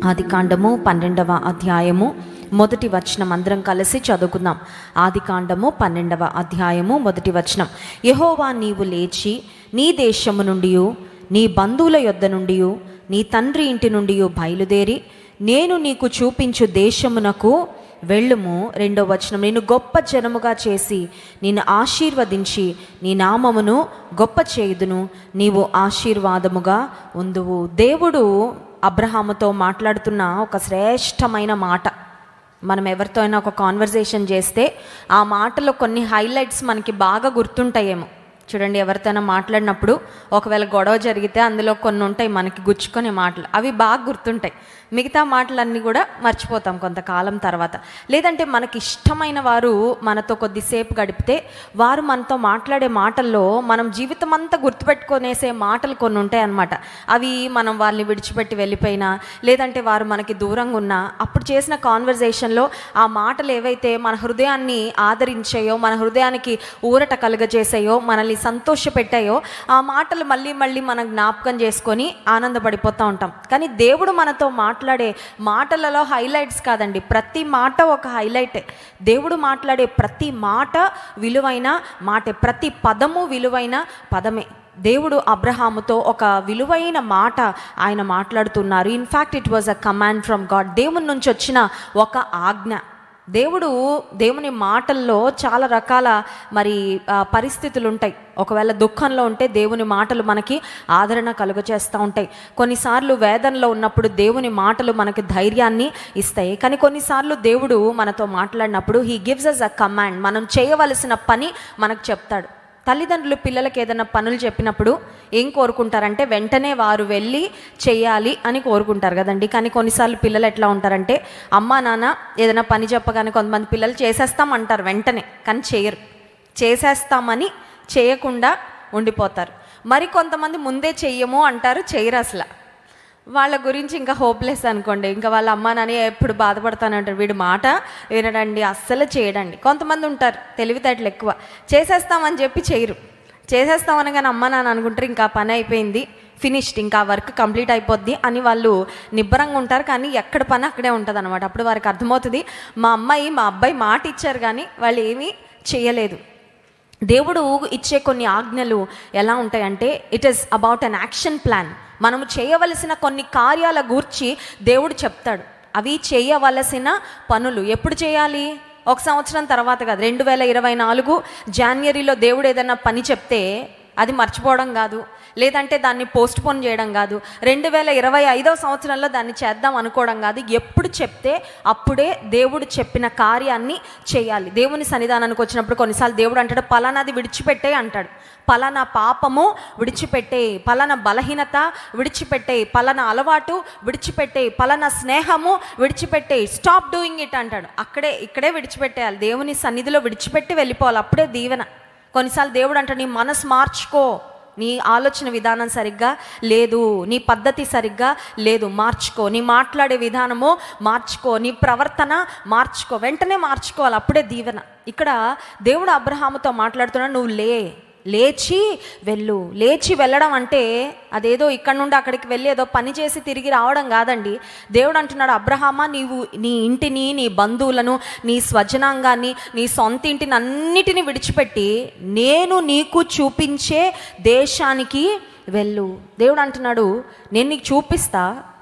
ఆదికాండము 12వ అధ్యాయము మొదటి వచనం అందరం కలిసి చదువుకుందాం. ఆదికాండము 12వ అధ్యాయము మొదటి వచనం. యెహోవా, నీవు లేచి నీ దేశము నుండి నీ బంధువుల యొద్ద నుండి నీ తండ్రి ఇంటి నుండి బయలుదేరి నేను నీకు చూపించు దేశమునకు వెళ్ళుము. 2వ వచనం. నేను గొప్ప జనముగా చేసి నిన్ను ఆశీర్వదించి నీ నామమును గొప్ప చేయుదును, నీవు ఆశీర్వాదముగా ఉందువు. దేవుడు అబ్రహాముతో మాట్లాడుతున్న ఒక శ్రేష్టమైన మాట. మనం ఎవరితో అయినా ఒక కాన్వర్జేషన్ చేస్తే ఆ మాటలో కొన్ని హైలైట్స్ మనకి బాగా గుర్తుంటాయేమో. చూడండి, ఎవరితోనైనా మాట్లాడినప్పుడు ఒకవేళ గొడవ జరిగితే అందులో కొన్ని ఉంటాయి మనకి గుచ్చుకునే మాటలు, అవి బాగా గుర్తుంటాయి. మిగతా మాటలన్నీ కూడా మర్చిపోతాం కొంతకాలం తర్వాత. లేదంటే మనకి ఇష్టమైన వారు మనతో కొద్దిసేపు గడిపితే వారు మనతో మాట్లాడే మాటల్లో మనం జీవితం అంతా గుర్తుపెట్టుకునేసే మాటలు కొన్ని ఉంటాయి అన్నమాట. అవి మనం వాళ్ళని విడిచిపెట్టి వెళ్ళిపోయినా, లేదంటే వారు మనకి దూరంగా ఉన్నా, అప్పుడు చేసిన కాన్వర్జేషన్లో ఆ మాటలు ఏవైతే మన హృదయాన్ని ఆదరించాయో, మన హృదయానికి ఊరట కలుగజేసాయో, మనల్ని సంతోషపెట్టాయో, ఆ మాటలు మళ్ళీ మళ్ళీ మనం జ్ఞాపకం చేసుకొని ఆనందపడిపోతూ ఉంటాం. కానీ దేవుడు మనతో మాట్లాడే మాటలలో హైలైట్స్ కాదండి, ప్రతి మాట ఒక హైలైటే. దేవుడు మాట్లాడే ప్రతి మాట విలువైన మాటే, ప్రతి పదము విలువైన పదమే. దేవుడు అబ్రహాముతో ఒక విలువైన మాట ఆయన మాట్లాడుతున్నారు. In fact it was a command from God. దేవుని నుంచి వచ్చిన ఒక ఆజ్ఞ. దేవుని మాటల్లో చాలా రకాల పరిస్థితులు ఉంటాయి. ఒకవేళ దుఃఖంలో ఉంటే దేవుని మాటలు మనకి ఆదరణ కలుగజేస్తూ ఉంటాయి. కొన్నిసార్లు వేదనలో ఉన్నప్పుడు దేవుని మాటలు మనకి ధైర్యాన్ని ఇస్తాయి. కానీ కొన్నిసార్లు దేవుడు మనతో మాట్లాడినప్పుడు he gives us a command. మనం చేయవలసిన పని మనకు చెప్తాడు. తల్లిదండ్రులు పిల్లలకి ఏదైనా పనులు చెప్పినప్పుడు ఏం కోరుకుంటారంటే వెంటనే వారు వెళ్ళి చేయాలి అని కోరుకుంటారు కదండి. కానీ కొన్నిసార్లు పిల్లలు ఎట్లా ఉంటారంటే, అమ్మా నాన్న ఏదైనా పని చెప్పగానే కొంతమంది పిల్లలు చేసేస్తామంటారు వెంటనే, కానీ చేయరు. చేసేస్తామని చేయకుండా ఉండిపోతారు. మరి కొంతమంది ముందే చెయ్యము అంటారు, చేయరు అసలు. వాళ్ళ గురించి ఇంకా హోప్లెస్ అనుకోండి. ఇంకా వాళ్ళ అమ్మ నాన్న ఎప్పుడు బాధపడతానంటారు, వీడు మాట వినడండి, అస్సలు చేయడండి. కొంతమంది ఉంటారు తెలివితేటలు ఎక్కువ, చేసేస్తామని చెప్పి చేయరు. చేసేస్తామని కానీ అమ్మ నాన్న అనుకుంటారు ఇంకా పని అయిపోయింది, ఫినిష్డ్, ఇంకా వర్క్ కంప్లీట్ అయిపోద్ది అని వాళ్ళు నిబ్బరంగా ఉంటారు. కానీ ఎక్కడ పని అక్కడే ఉంటుంది అనమాట. అప్పుడు వారికి అర్థమవుతుంది, మా అబ్బాయి మాట ఇచ్చారు కానీ వాళ్ళు ఏమీ చేయలేదు. దేవుడు ఇచ్చే కొన్ని ఆజ్ఞలు ఎలా ఉంటాయంటే, it is about an action plan. మనము చేయవలసిన కొన్ని కార్యాల గూర్చి దేవుడు చెప్తాడు. అవి చేయవలసిన పనులు ఎప్పుడు చేయాలి? 1 సంవత్సరం తర్వాత కాదు. 2024 జనవరిలో దేవుడు ఏదైనా పని చెప్తే అది మర్చిపోవడం కాదు, లేదంటే దాన్ని పోస్ట్పోన్ చేయడం కాదు, 2025వ సంవత్సరంలో దాన్ని చేద్దాం అనుకోవడం కాదు. ఎప్పుడు చెప్తే అప్పుడే దేవుడు చెప్పిన కార్యాన్ని చేయాలి. దేవుని సన్నిధానానికి వచ్చినప్పుడు కొన్నిసార్లు దేవుడు అంటాడు, పలానాది విడిచిపెట్టే అంటాడు. పలానా పాపము విడిచిపెట్టే, పలానా బలహీనత విడిచిపెట్టే, పలానా అలవాటు విడిచిపెట్టే, పలానా స్నేహము విడిచిపెట్టే, స్టాప్ డూయింగ్ ఇట్ అంటాడు. ఇక్కడే విడిచిపెట్టేయాలి. దేవుని సన్నిధిలో విడిచిపెట్టి వెళ్ళిపోవాలి, అప్పుడే దీవెన. కొన్నిసార్లు దేవుడు అంటాడు, నీ మనసు మార్చుకో, నీ ఆలోచన విధానం సరిగ్గా లేదు, నీ పద్ధతి సరిగ్గా లేదు, మార్చుకో. నీ మాట్లాడే విధానము మార్చుకో, నీ ప్రవర్తన మార్చుకో. వెంటనే మార్చుకోవాలి, అప్పుడే దీవెన. ఇక్కడ దేవుడు అబ్రహాముతో మాట్లాడుతున్నాడు, నువ్వు లేచి వెళ్ళు. లేచి వెళ్ళడం అంటే అదేదో ఇక్కడ నుండి అక్కడికి వెళ్ళి ఏదో పని చేసి తిరిగి రావడం కాదండి. దేవుడు అంటున్నాడు, అబ్రహామా, నీవు నీ ఇంటిని, నీ బంధువులను, నీ స్వజనాంగాన్ని, నీ సొంత ఇంటిని అన్నిటినీ విడిచిపెట్టి నేను నీకు చూపించే దేశానికి వెళ్ళు. దేవుడు అంటున్నాడు, నేను నీకు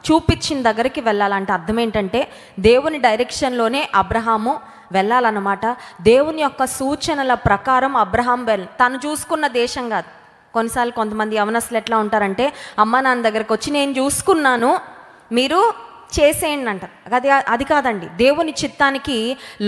చూపించిన దగ్గరికి వెళ్ళాలంటే అర్థం ఏంటంటే దేవుని డైరెక్షన్లోనే అబ్రహాము వెళ్ళాలన్నమాట. దేవుని యొక్క సూచనల ప్రకారం అబ్రహాం తను చూసుకున్న దేశం కాదు. కొన్నిసార్లు కొంతమంది యవనస్తులు ఎట్లా ఉంటారంటే, అమ్మ నాన్న దగ్గరకు వచ్చి నేను చూసుకున్నాను మీరు చేసేయండి అంటారు. అది కాదండి. దేవుని చిత్తానికి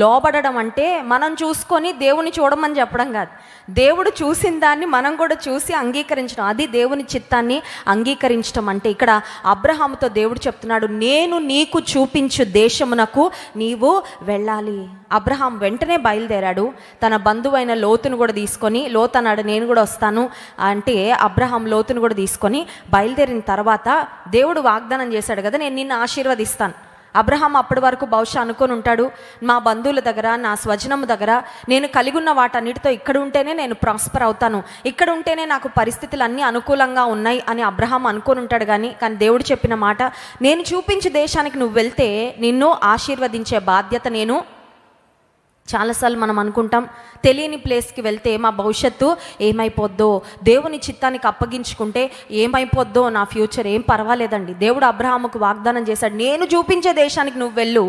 లోబడడం అంటే మనం చూసుకొని దేవుని చూడమని చెప్పడం కాదు. దేవుడు చూసిన దాన్ని మనం కూడా చూసి అంగీకరించడం, అది దేవుని చిత్తాన్ని అంగీకరించడం అంటే. ఇక్కడ అబ్రహాముతో దేవుడు చెప్తున్నాడు, నేను నీకు చూపించు దేశమునకు నీవు వెళ్ళాలి. అబ్రహాం వెంటనే బయలుదేరాడు. తన బంధువైన లోతును కూడా తీసుకొని, లోతు అన్నాడు నేను కూడా వస్తాను అంటే అబ్రహాం లోతును కూడా తీసుకొని బయలుదేరిన తర్వాత దేవుడు వాగ్దానం చేశాడు కదా, నేను నిన్ను ఆశీర్వదిస్తాను. అబ్రహాం అప్పటి వరకు బహుశా అనుకొని ఉంటాడు, మా బంధువుల దగ్గర, నా స్వజనము దగ్గర నేను కలిగి ఉన్న వాటన్నిటితో ఇక్కడ ఉంటేనే నేను ప్రాస్పర్ అవుతాను, ఇక్కడ ఉంటేనే నాకు పరిస్థితులు అన్నీ అనుకూలంగా ఉన్నాయి అని అబ్రహాం అనుకొని ఉంటాడు. కానీ దేవుడు చెప్పిన మాట, నేను చూపించే దేశానికి నువ్వు వెళ్తే నిన్ను ఆశీర్వదించే బాధ్యత నేను. చాలాసార్లు మనం అనుకుంటాం, తెలియని ప్లేస్కి వెళ్తే మా భవిష్యత్తు ఏమైపోద్దో, దేవుని చిత్తానికి అప్పగించుకుంటే ఏమైపోద్దో, నా ఫ్యూచర్ ఏం పర్వాలేదండి. దేవుడు అబ్రహాముకు వాగ్దానం చేశాడు, నేను చూపించే దేశానికి నువ్వు వెళ్ళు,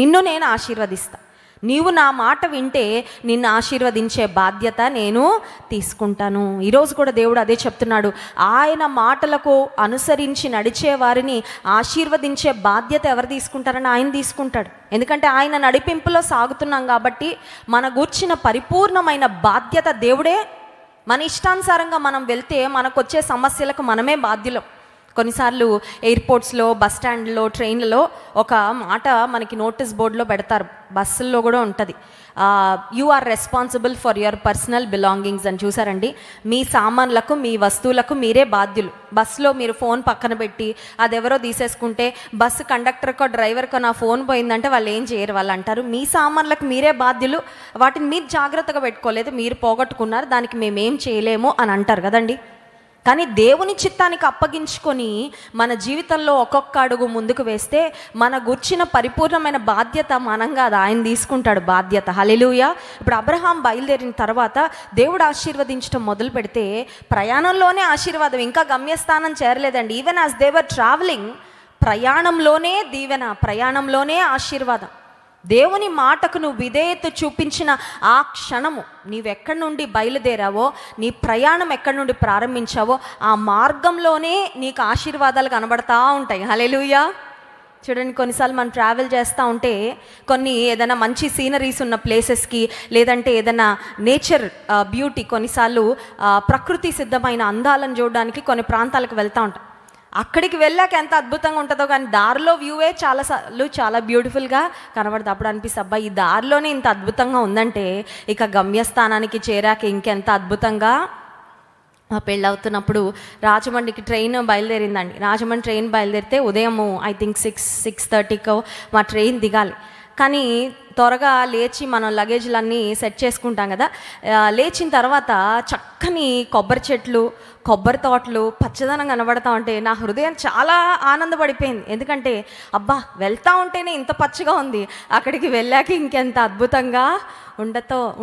నిన్ను నేను ఆశీర్వదిస్తా, నీవు నా మాట వింటే నిన్ను ఆశీర్వదించే బాధ్యత నేను తీసుకుంటాను. ఈరోజు కూడా దేవుడు అదే చెప్తున్నాడు, ఆయన మాటలకు అనుసరించి నడిచే వారిని ఆశీర్వదించే బాధ్యత ఎవరు తీసుకుంటారని ఆయన తీసుకుంటాడు. ఎందుకంటే ఆయన నడిపింపులో సాగుతున్నాం కాబట్టి మన గూర్చిన పరిపూర్ణమైన బాధ్యత దేవుడే. మన ఇష్టానుసారంగా మనం వెళ్తే మనకు వచ్చే సమస్యలకు మనమే బాధ్యులం. కొన్నిసార్లు ఎయిర్పోర్ట్స్లో, బస్ స్టాండ్లో, ట్రైన్లలో ఒక మాట మనకి నోటీస్ బోర్డులో పెడతారు, బస్సుల్లో కూడా ఉంటుంది, you are responsible for your personal belongings అని. చూసారండి, మీ సామాన్లకు, మీ వస్తువులకు మీరే బాధ్యులు. బస్సులో మీరు ఫోన్ పక్కన పెట్టి అదెవరో తీసేసుకుంటే బస్సు కండక్టర్కో డ్రైవర్కో నా ఫోన్ పోయిందంటే వాళ్ళు ఏం చేయరు, వాళ్ళు అంటారు మీ సామాన్లకు మీరే బాధ్యులు, వాటిని మీరు జాగ్రత్తగా పెట్టుకోలేదు, మీరు పోగొట్టుకున్నారు, దానికి మేమేం చేయలేము అని అంటారు కదండి. కానీ దేవుని చిత్తానికి అప్పగించుకొని మన జీవితంలో ఒక్కొక్క అడుగు ముందుకు వేస్తే మన గుర్చిన పరిపూర్ణమైన బాధ్యత మనం కాదు, ఆయన తీసుకుంటాడు బాధ్యత. హల్లెలూయా. ఇప్పుడు అబ్రహాం బయలుదేరిన తర్వాత దేవుడు ఆశీర్వదించడం మొదలు పెడితే ప్రయాణంలోనే ఆశీర్వాదం, ఇంకా గమ్యస్థానం చేరలేదండి. Even as they were travelling, ప్రయాణంలోనే దీవెన, ప్రయాణంలోనే ఆశీర్వాదం. దేవుని మాటకు నువ్వు విధేయత చూపించిన ఆ క్షణము, నీవెక్కడి నుండి బయలుదేరావో, నీ ప్రయాణం ఎక్కడి నుండి ప్రారంభించావో ఆ మార్గంలోనే నీకు ఆశీర్వాదాలు కనబడతా ఉంటాయి. హల్లెలూయా. చూడండి, కొన్నిసార్లు మనం ట్రావెల్ చేస్తూ ఉంటే ఏదైనా మంచి సీనరీస్ ఉన్న ప్లేసెస్కి, లేదంటే ఏదైనా నేచర్ బ్యూటీ, కొన్నిసార్లు ప్రకృతి సిద్ధమైన అందాలను చూడడానికి కొన్ని ప్రాంతాలకు వెళ్తూ ఉంటాం. అక్కడికి వెళ్ళాక ఎంత అద్భుతంగా ఉంటుందో, కానీ దారిలో వ్యూవే చాలాసార్లు చాలా బ్యూటిఫుల్గా కనబడుతుంది. అప్పుడు అనిపిస్తుంది, అబ్బా ఈ దారిలోనే ఇంత అద్భుతంగా ఉందంటే ఇక గమ్యస్థానానికి చేరాక ఇంకెంత అద్భుతంగా. పెళ్ళవుతున్నప్పుడు రాజమండ్రికి ట్రైన్ బయలుదేరిందండి. రాజమండ్రి ట్రైన్ బయలుదేరితే ఉదయము ఐ థింక్ 6:30కో మా ట్రైన్ దిగాలి. కానీ త్వరగా లేచి మనం లగేజ్లన్నీ సెట్ చేసుకుంటాం కదా. లేచిన తర్వాత చక్కని కొబ్బరి చెట్లు, కొబ్బరి తోటలు, పచ్చదనం కనబడతా ఉంటే నా హృదయం చాలా ఆనందపడిపోయింది. ఎందుకంటే అబ్బా వెళ్తూ ఉంటేనే ఇంత పచ్చగా ఉంది, అక్కడికి వెళ్ళాక ఇంకెంత అద్భుతంగా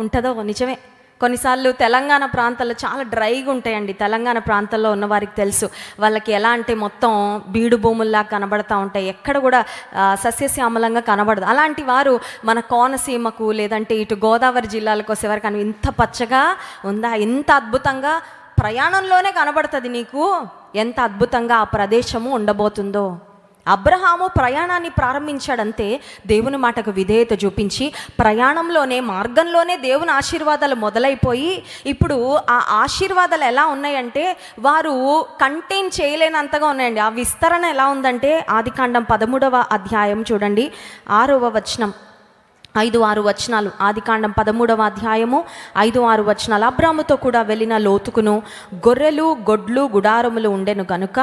ఉంటుందో. నిజమే, కొన్నిసార్లు తెలంగాణ ప్రాంతాల్లో చాలా డ్రైగా ఉంటాయండి. తెలంగాణ ప్రాంతాల్లో ఉన్న వారికి తెలుసు, వాళ్ళకి ఎలా అంటే మొత్తం బీడు భూముల్లా కనబడతా ఉంటాయి, ఎక్కడ కూడా సస్యశ్యామలంగా కనబడదు. అలాంటి వారు మన కోనసీమకు, లేదంటే ఇటు గోదావరి జిల్లాలకు వచ్చేవారు, కానీ ఇంత పచ్చగా ఉందా, ఇంత అద్భుతంగా ప్రయాణంలోనే కనబడుతుంది నీకు ఎంత అద్భుతంగా ఆ ప్రదేశము ఉండబోతుందో. అబ్రహాము ప్రయాణాన్ని ప్రారంభించాడంతే దేవుని మాటకు విధేయత చూపించి ప్రయాణంలోనే, మార్గంలోనే దేవుని ఆశీర్వాదాలు మొదలైపోయి, ఇప్పుడు ఆ ఆశీర్వాదాలు ఎలా ఉన్నాయంటే వారు కంటైన్ చేయలేనంతగా ఉన్నాయండి. ఆ విస్తరణ ఎలా ఉందంటే ఆదికాండం 13వ అధ్యాయం చూడండి, 6వ వచనం, 5-6 వచనాలు. ఆదికాండం 13వ అధ్యాయము 5-6 వచనాలు. అబ్రాముతో కూడా వెళ్ళిన లోతుకును గొర్రెలు, గొడ్లు, గుడారములు ఉండెను గనుక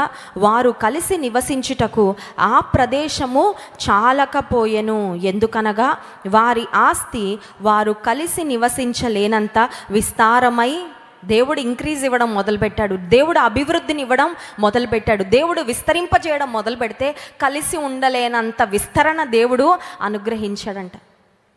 వారు కలిసి నివసించుటకు ఆ ప్రదేశము చాలకపోయెను. ఎందుకనగా వారి ఆస్తి వారు కలిసి నివసించలేనంత విస్తారమై, దేవుడు ఇంక్రీజ్ ఇవ్వడం మొదలుపెట్టాడు, దేవుడు అభివృద్ధిని ఇవ్వడం మొదలుపెట్టాడు, దేవుడు విస్తరింపజేయడం మొదలు పెడితే కలిసి ఉండలేనంత విస్తరణ దేవుడు అనుగ్రహించాడంట.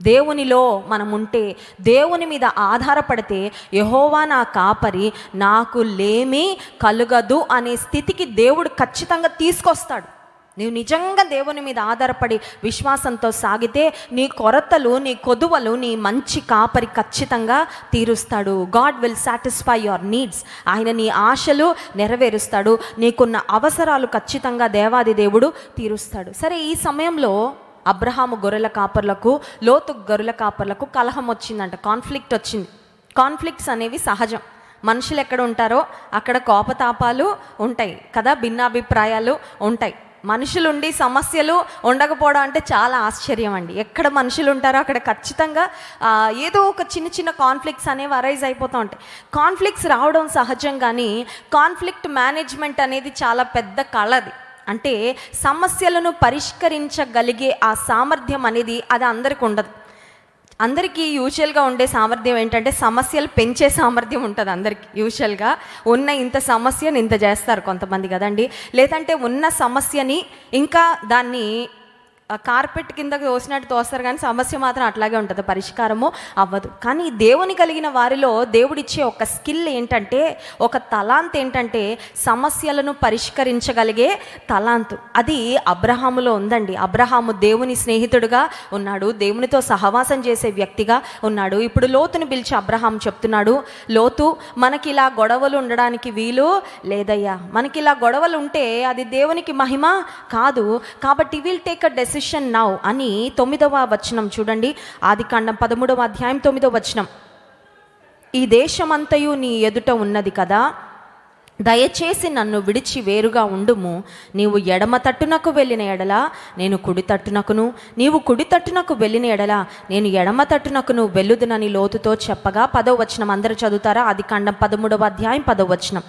దేవునిలో మనం ఉంటే, దేవుని మీద ఆధారపడితే, యెహోవా నా కాపరి, నాకు లేమి కలుగదు అనే స్థితికి దేవుడు ఖచ్చితంగా తీసుకొస్తాడు. నీవు నిజంగా దేవుని మీద ఆధారపడి విశ్వాసంతో సాగితే నీ కొరతలు, నీ కొదువలు నీ మంచి కాపరి ఖచ్చితంగా తీరుస్తాడు. God will satisfy your needs. ఆయన నీ ఆశలు నెరవేరుస్తాడు, నీకున్న అవసరాలు ఖచ్చితంగా దేవాది దేవుడు తీరుస్తాడు. సరే, ఈ సమయంలో అబ్రహాము గొర్రెల కాపర్లకు, లోతు గొర్రెల కాపర్లకు కలహం వచ్చిందంట, కాన్ఫ్లిక్ట్ వచ్చింది. కాన్ఫ్లిక్ట్స్ అనేవి సహజం, మనుషులు ఎక్కడ ఉంటారో అక్కడ కోపతాపాలు ఉంటాయి కదా, భిన్నాభిప్రాయాలు ఉంటాయి. మనుషులుండి సమస్యలు ఉండకపోవడం అంటే చాలా ఆశ్చర్యం అండి. ఎక్కడ మనుషులు ఉంటారో అక్కడ ఖచ్చితంగా ఏదో ఒక చిన్న చిన్న కాన్ఫ్లిక్ట్స్ అనేవి అరైజ్ అయిపోతూ ఉంటాయి. కాన్ఫ్లిక్ట్స్ రావడం సహజం, కానీ కాన్ఫ్లిక్ట్ మేనేజ్మెంట్ అనేది చాలా పెద్ద కళది. అంటే సమస్యలను పరిష్కరించగలిగే ఆ సామర్థ్యం అనేది అది అందరికి ఉండదు. అందరికీ యూజువల్గా ఉండే సామర్థ్యం ఏంటంటే సమస్యలు పెంచే సామర్థ్యం ఉంటుంది అందరికీ. యూజువల్గా ఉన్న ఇంత సమస్యను ఇంత చేస్తారు కొంతమంది కదండి. లేదంటే ఉన్న సమస్యని ఇంకా దాన్ని కార్పెట్ కిందకి తోసినట్టు తోస్తారు, కానీ సమస్య మాత్రం అట్లాగే ఉంటుంది, పరిష్కారము అవ్వదు. కానీ దేవుని కలిగిన వారిలో దేవుడిచ్చే ఒక స్కిల్ ఏంటంటే, ఒక తలాంత్ ఏంటంటే సమస్యలను పరిష్కరించగలిగే తలాంతు. అది అబ్రహాములో ఉందండి. అబ్రహాము దేవుని స్నేహితుడుగా ఉన్నాడు, దేవునితో సహవాసం చేసే వ్యక్తిగా ఉన్నాడు. ఇప్పుడు లోతుని పిలిచి అబ్రహాం చెప్తున్నాడు, లోతు మనకి ఇలా గొడవలు ఉండడానికి వీలు లేదయ్యా. మనకి ఇలా గొడవలు ఉంటే అది దేవునికి మహిమ కాదు. కాబట్టి will take a decision now అని 9వ వచనం చూడండి. ఆదికాండం 13వ అధ్యాయం 9వ వచనం. ఈ దేశమంతయు నీ ఎదుట ఉన్నది కదా, దయచేసి నన్ను విడిచి వేరుగా ఉండుము. నీవు ఎడమ తట్టునకు వెళ్ళిన ఎడల నేను కుడి తట్టునకును, నీవు కుడి తట్టునకు వెళ్ళిన ఎడల నేను ఎడమ తట్టునకును వెళ్ళుదునని లోతుతో చెప్పగా 10వ వచనం అందరూ చదువుతారా? ఆదికాండం 13వ అధ్యాయం 10వ వచనం.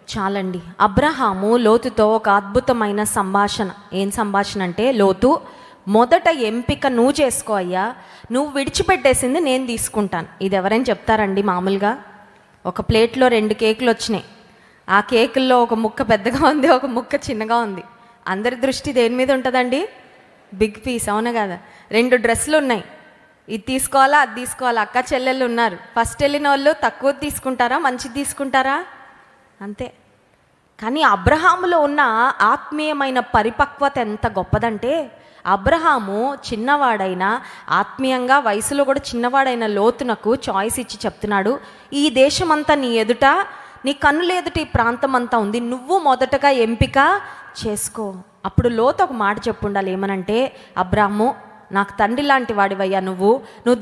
చాలండి. అబ్రహాము లోతుతో ఒక అద్భుతమైన సంభాషణ. ఏం సంభాషణ అంటే, లోతు మొదట ఎంపిక నువ్వు చేసుకో అయ్యా, నువ్వు విడిచిపెట్టేసింది నేను తీసుకుంటాను. ఇది ఎవరైనా చెప్తారండి? మామూలుగా ఒక ప్లేట్లో 2 కేకులు వచ్చినాయి. ఆ కేకుల్లో ఒక ముక్క పెద్దగా ఉంది, ఒక ముక్క చిన్నగా ఉంది. అందరి దృష్టి దేని మీద ఉంటుందండి? బిగ్ పీస్, అవునా కదా? 2 డ్రెస్సులు ఉన్నాయి, ఇది తీసుకోవాలా అది తీసుకోవాలా. అక్క చెల్లెళ్ళు ఉన్నారు. ఫస్ట్ వెళ్ళిన వాళ్ళు తక్కువ తీసుకుంటారా, మంచిది తీసుకుంటారా? అంతే. కానీ అబ్రహాములో ఉన్న ఆత్మీయమైన పరిపక్వత ఎంత గొప్పదంటే, అబ్రహాము చిన్నవాడైనా, ఆత్మీయంగా వయసులో కూడా చిన్నవాడైన లోతునకు చాయిస్ ఇచ్చి చెప్తున్నాడు, ఈ దేశమంతా నీ ఎదుట, నీ కన్నుల ఎదుట ఈ ప్రాంతం అంతా ఉంది, నువ్వు మొదటగా ఎంపిక చేసుకో. అప్పుడు లోతు ఒక మాట చెప్పుండాలి, ఏమనంటే, అబ్రాహాము నాకు తండ్రి లాంటి వాడివయ్యా, నువ్వు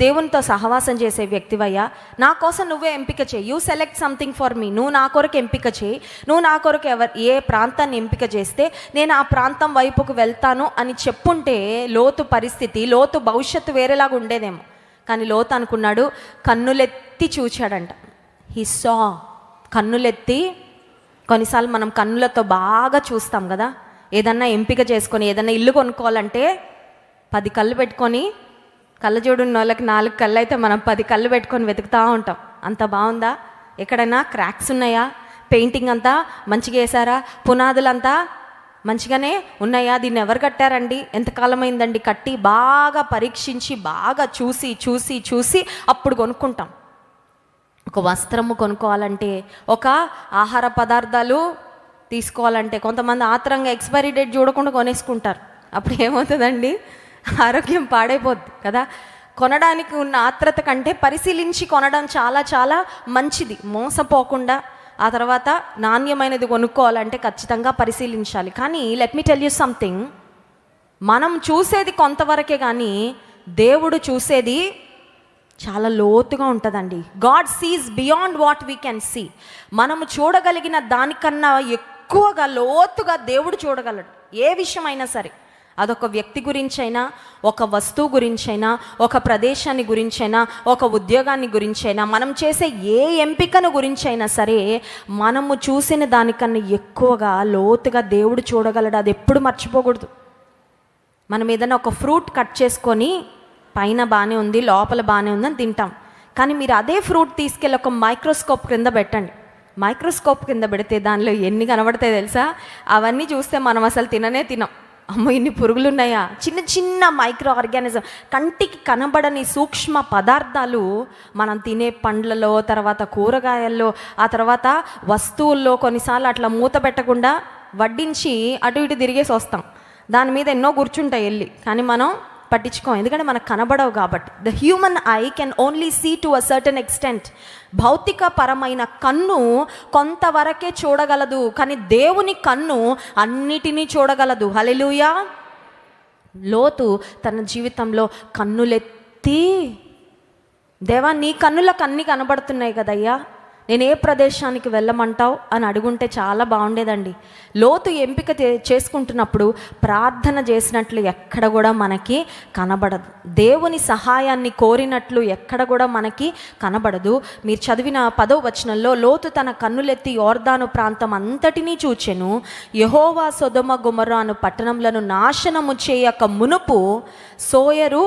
దేవునితో సహవాసం చేసే వ్యక్తివయ్యా, నా కోసం నువ్వే ఎంపిక చేయి. You select something for me. నువ్వు నా కొరకు ఎంపిక చేయి. నువ్వు నా కొరకు ఏ ప్రాంతాన్ని ఎంపిక చేస్తే నేను ఆ ప్రాంతం వైపుకు వెళ్తాను అని చెప్పుంటే లోతు పరిస్థితి, లోతు భవిష్యత్తు వేరేలాగా ఉండేదేమో. కానీ లోతు అనుకున్నాడు, కన్నులెత్తి చూచాడంట. హీ సా, కన్నులెత్తి. కొన్నిసార్లు మనం కన్నులతో బాగా చూస్తాం కదా. ఏదన్నా ఎంపిక చేసుకొని ఏదన్నా ఇల్లు కొనుక్కోవాలంటే 10 కళ్ళు పెట్టుకొని, కళ్ళజోడు ఉన్న వాళ్ళకి 4 కళ్ళు అయితే మనం 10 కళ్ళు పెట్టుకొని వెతుకుతూ ఉంటాం. అంత బాగుందా? ఎక్కడైనా క్రాక్స్ ఉన్నాయా? పెయింటింగ్ అంతా మంచిగా వేసారా? పునాదులంతా మంచిగానే ఉన్నాయా? దీన్ని ఎవరు కట్టారండి? ఎంతకాలం అయిందండి కట్టి? బాగా పరీక్షించి, బాగా చూసి చూసి చూసి అప్పుడు కొనుక్కుంటాం. ఒక వస్త్రము కొనుక్కోవాలంటే, ఒక ఆహార పదార్థాలు తీసుకోవాలంటే కొంతమంది ఆత్రంగా ఎక్స్పైరీ డేట్ చూడకుండా కొనేసుకుంటారు. అప్పుడు ఏమవుతుందండి? ఆరోగ్యం పాడైపోద్ది కదా. కొనడానికి ఉన్న ఆత్రత కంటే పరిశీలించి కొనడం చాలా చాలా మంచిది. మోసపోకుండా ఆ తర్వాత నాణ్యమైనది కొనుక్కోవాలంటే ఖచ్చితంగా పరిశీలించాలి. కానీ let me tell you something, మనం చూసేది కొంతవరకే, కానీ దేవుడు చూసేది చాలా లోతుగా ఉంటుందండి. God sees beyond what we can see. మనము చూడగలిగిన దానికన్నా ఎక్కువగా లోతుగా దేవుడు చూడగలడు. ఏ విషయమైనా సరే, అదొక వ్యక్తి గురించైనా, ఒక వస్తువు గురించైనా, ఒక ప్రదేశాన్ని గురించైనా, ఒక ఉద్యోగాన్ని గురించైనా, మనం చేసే ఏ ఎంపికను గురించైనా సరే, మనము చూసిన దానికన్నా ఎక్కువగా లోతుగా దేవుడు చూడగలడు. అది ఎప్పుడు మర్చిపోకూడదు. మనం ఏదైనా ఒక ఫ్రూట్ కట్ చేసుకొని పైన బాగానే ఉంది, లోపల బాగానే ఉందని తింటాం. కానీ మీరు అదే ఫ్రూట్ తీసుకెళ్ళి ఒక మైక్రోస్కోప్ కింద పెట్టండి. మైక్రోస్కోప్ కింద పెడితే దానిలో ఎన్ని కనబడతాయి తెలుసా? అవన్నీ చూస్తే మనం అసలు తినం. అమ్మో, ఇన్ని పురుగులు ఉన్నాయా? చిన్న చిన్న మైక్రో ఆర్గానిజం, కంటికి కనబడని సూక్ష్మ పదార్థాలు మనం తినే పండ్లలో, తర్వాత కూరగాయల్లో, ఆ తర్వాత వస్తువుల్లో కొన్నిసార్లు అట్లా మూత పెట్టకుండా వడ్డించి అటు ఇటు తిరిగేసి వస్తాం. దాని మీద ఎన్నో కూర్చుంటాయి వెళ్ళి, కానీ మనం పట్టించుకోం, ఎందుకంటే మనకు కనబడవు కాబట్టి. The human eye can only see to a certain extent. భౌతిక పరమైన కన్ను కొంతవరకే చూడగలదు, కానీ దేవుని కన్ను అన్నిటినీ చూడగలదు. హల్లెలూయా. లోతు తన జీవితంలో కన్నులెత్తి, దేవా నీ కన్నులకు అన్నీ కనబడుతున్నాయి కదయ్యా, నేను ఏ ప్రదేశానికి వెళ్ళమంటావు అని అడుగుంటే చాలా బాగుండేదండి. లోతు ఎంపిక చేసుకుంటున్నప్పుడు ప్రార్థన చేసినట్లు ఎక్కడ కూడా మనకి కనబడదు. దేవుని సహాయాన్ని కోరినట్లు ఎక్కడ కూడా మనకి కనబడదు. మీరు చదివిన 10వ వచనంలో లోతు తన కన్నులెత్తి యోర్దాను ప్రాంతం అంతటినీ చూచెను. యెహోవా సొదొమ గొమొర్రాను పట్టణములను నాశనము చేయక మునుపు సోయరు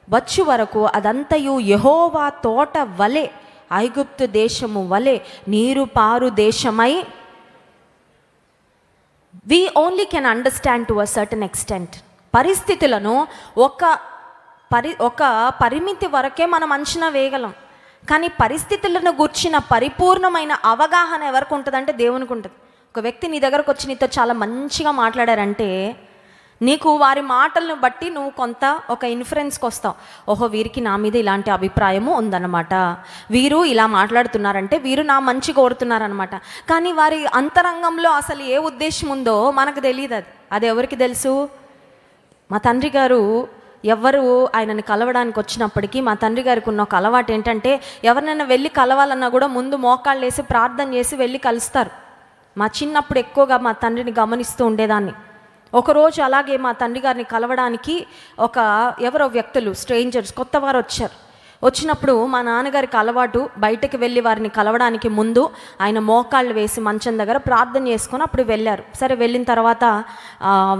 వచ్చు వరకు అదంతయు యెహోవా తోట వలె, ఐగుప్తు దేశము వలె నీరు పారు దేశమై. We only can understand to a certain extent. పరిస్థితులను ఒక పరిమితి వరకే మనం అంచనా వేయగలం. కానీ పరిస్థితులను గూర్చిన పరిపూర్ణమైన అవగాహన ఎవరికి ఉంటుందంటే దేవునికి ఉంటుంది. ఒక వ్యక్తి నీ దగ్గరకు వచ్చి నీతో చాలా మంచిగా మాట్లాడారంటే నీకు వారి మాటలను బట్టి నువ్వు కొంత ఒక ఇన్ఫరెన్స్కి వస్తావు. ఓహో, వీరికి నా మీద ఇలాంటి అభిప్రాయము ఉందన్నమాట, వీరు ఇలా మాట్లాడుతున్నారంటే వీరు నా మంచి కోరుతున్నారనమాట. కానీ వారి అంతరంగంలో అసలు ఏ ఉద్దేశం ఉందో మనకు తెలియదు. అది ఎవరికి తెలుసు? మా తండ్రి గారు ఎవరు ఆయనని కలవడానికి వచ్చినప్పటికీ మా తండ్రి గారికి ఉన్న ఒక అలవాటు ఏంటంటే, ఎవరినైనా వెళ్ళి కలవాలన్నా కూడా ముందు మోకాళ్ళు వేసి ప్రార్థన చేసి వెళ్ళి కలుస్తారు. మా చిన్నప్పుడు ఎక్కువగా మా తండ్రిని గమనిస్తూ ఉండేదాన్ని. ఒకరోజు అలాగే మా తండ్రి గారిని కలవడానికి ఎవరో వ్యక్తులు, స్ట్రేంజర్స్, కొత్త వారు వచ్చినప్పుడు మా నాన్నగారికి అలవాటు బయటకు వెళ్ళి వారిని కలవడానికి ముందు ఆయన మోకాళ్ళు వేసి మంచం దగ్గర ప్రార్థన చేసుకొని అప్పుడు వెళ్ళారు. సరే, వెళ్ళిన తర్వాత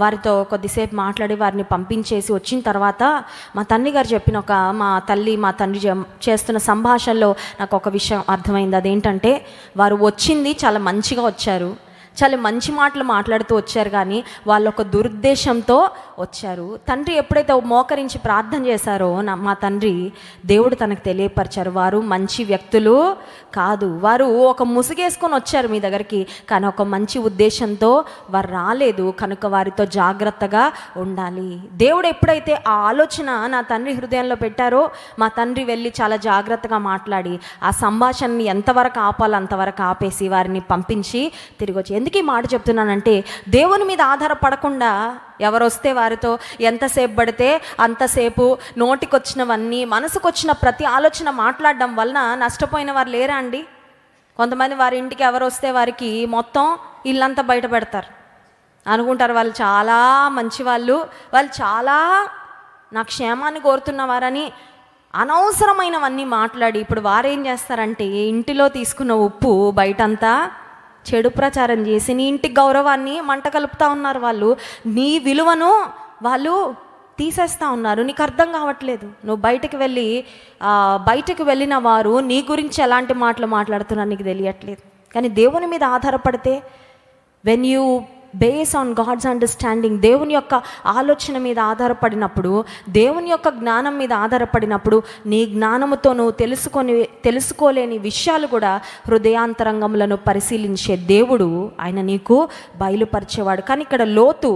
వారితో కొద్దిసేపు మాట్లాడి వారిని పంపించేసి వచ్చిన తర్వాత మా తండ్రి గారు చెప్పిన మా తండ్రి చేస్తున్న సంభాషణలో నాకు ఒక విషయం అర్థమైంది. అదేంటంటే, వారు వచ్చింది చాలా మంచిగా వచ్చారు, చాలా మంచి మాటలు మాట్లాడుతూ వచ్చారు, కానీ వాళ్ళు ఒక దురుద్దేశంతో వచ్చారు. తండ్రి ఎప్పుడైతే మోకరించి ప్రార్థన చేశారో మా తండ్రి దేవుడు తనకు తెలియపరిచారు, వారు మంచి వ్యక్తులు కాదు, వారు ఒక ముసుగేసుకొని వచ్చారు మీ దగ్గరికి, కానీ ఒక మంచి ఉద్దేశంతో వారు రాలేదు, కనుక వారితో జాగ్రత్తగా ఉండాలి. దేవుడు ఎప్పుడైతే ఆ ఆలోచన నా తండ్రి హృదయంలో పెట్టారో మా తండ్రి వెళ్ళి చాలా జాగ్రత్తగా మాట్లాడి ఆ సంభాషణని ఎంతవరకు ఆపాలో అంతవరకు ఆపేసి వారిని పంపించి తిరిగి వచ్చి. ఎందుకు ఈ మాట చెప్తున్నానంటే, దేవుని మీద ఆధారపడకుండా ఎవరు వస్తే వారితో ఎంతసేపు పడితే అంతసేపు నోటికొచ్చినవన్నీ, మనసుకొచ్చిన ప్రతి ఆలోచన మాట్లాడడం వలన నష్టపోయిన వారు లేరా అండి? కొంతమంది వారి ఇంటికి ఎవరు వస్తే వారికి మొత్తం ఇల్లంతా బయట పెడతారు, అనుకుంటారు వాళ్ళు చాలా మంచివాళ్ళు, వాళ్ళు చాలా నా క్షేమాన్ని కోరుతున్నవారని అనవసరమైనవన్నీ మాట్లాడి ఇప్పుడు వారేం చేస్తారంటే ఇంటిలో తీసుకున్న ఉప్పు బయటంతా చెడు ప్రచారం చేసి నీ ఇంటి గౌరవాన్ని మంట కలుపుతూ ఉన్నారు. వాళ్ళు నీ విలువను వాళ్ళు తీసేస్తూ ఉన్నారు. నీకు అర్థం కావట్లేదు. నువ్వు బయటకు వెళ్ళిన వారు నీ గురించి ఎలాంటి మాటలు మాట్లాడుతున్నారు నీకు తెలియట్లేదు. కానీ దేవుని మీద ఆధారపడితే, when you base on God's understanding, దేవుని యొక్క ఆలోచన మీద ఆధారపడినప్పుడు, దేవుని యొక్క జ్ఞానం మీద ఆధారపడినప్పుడు, నీ జ్ఞానముతో నువ్వు తెలుసుకోలేని విషయాలు కూడా హృదయాంతరంగములను పరిశీలించే దేవుడు ఆయన నీకు బయలుపరిచేవాడు. కానీ ఇక్కడ లోతు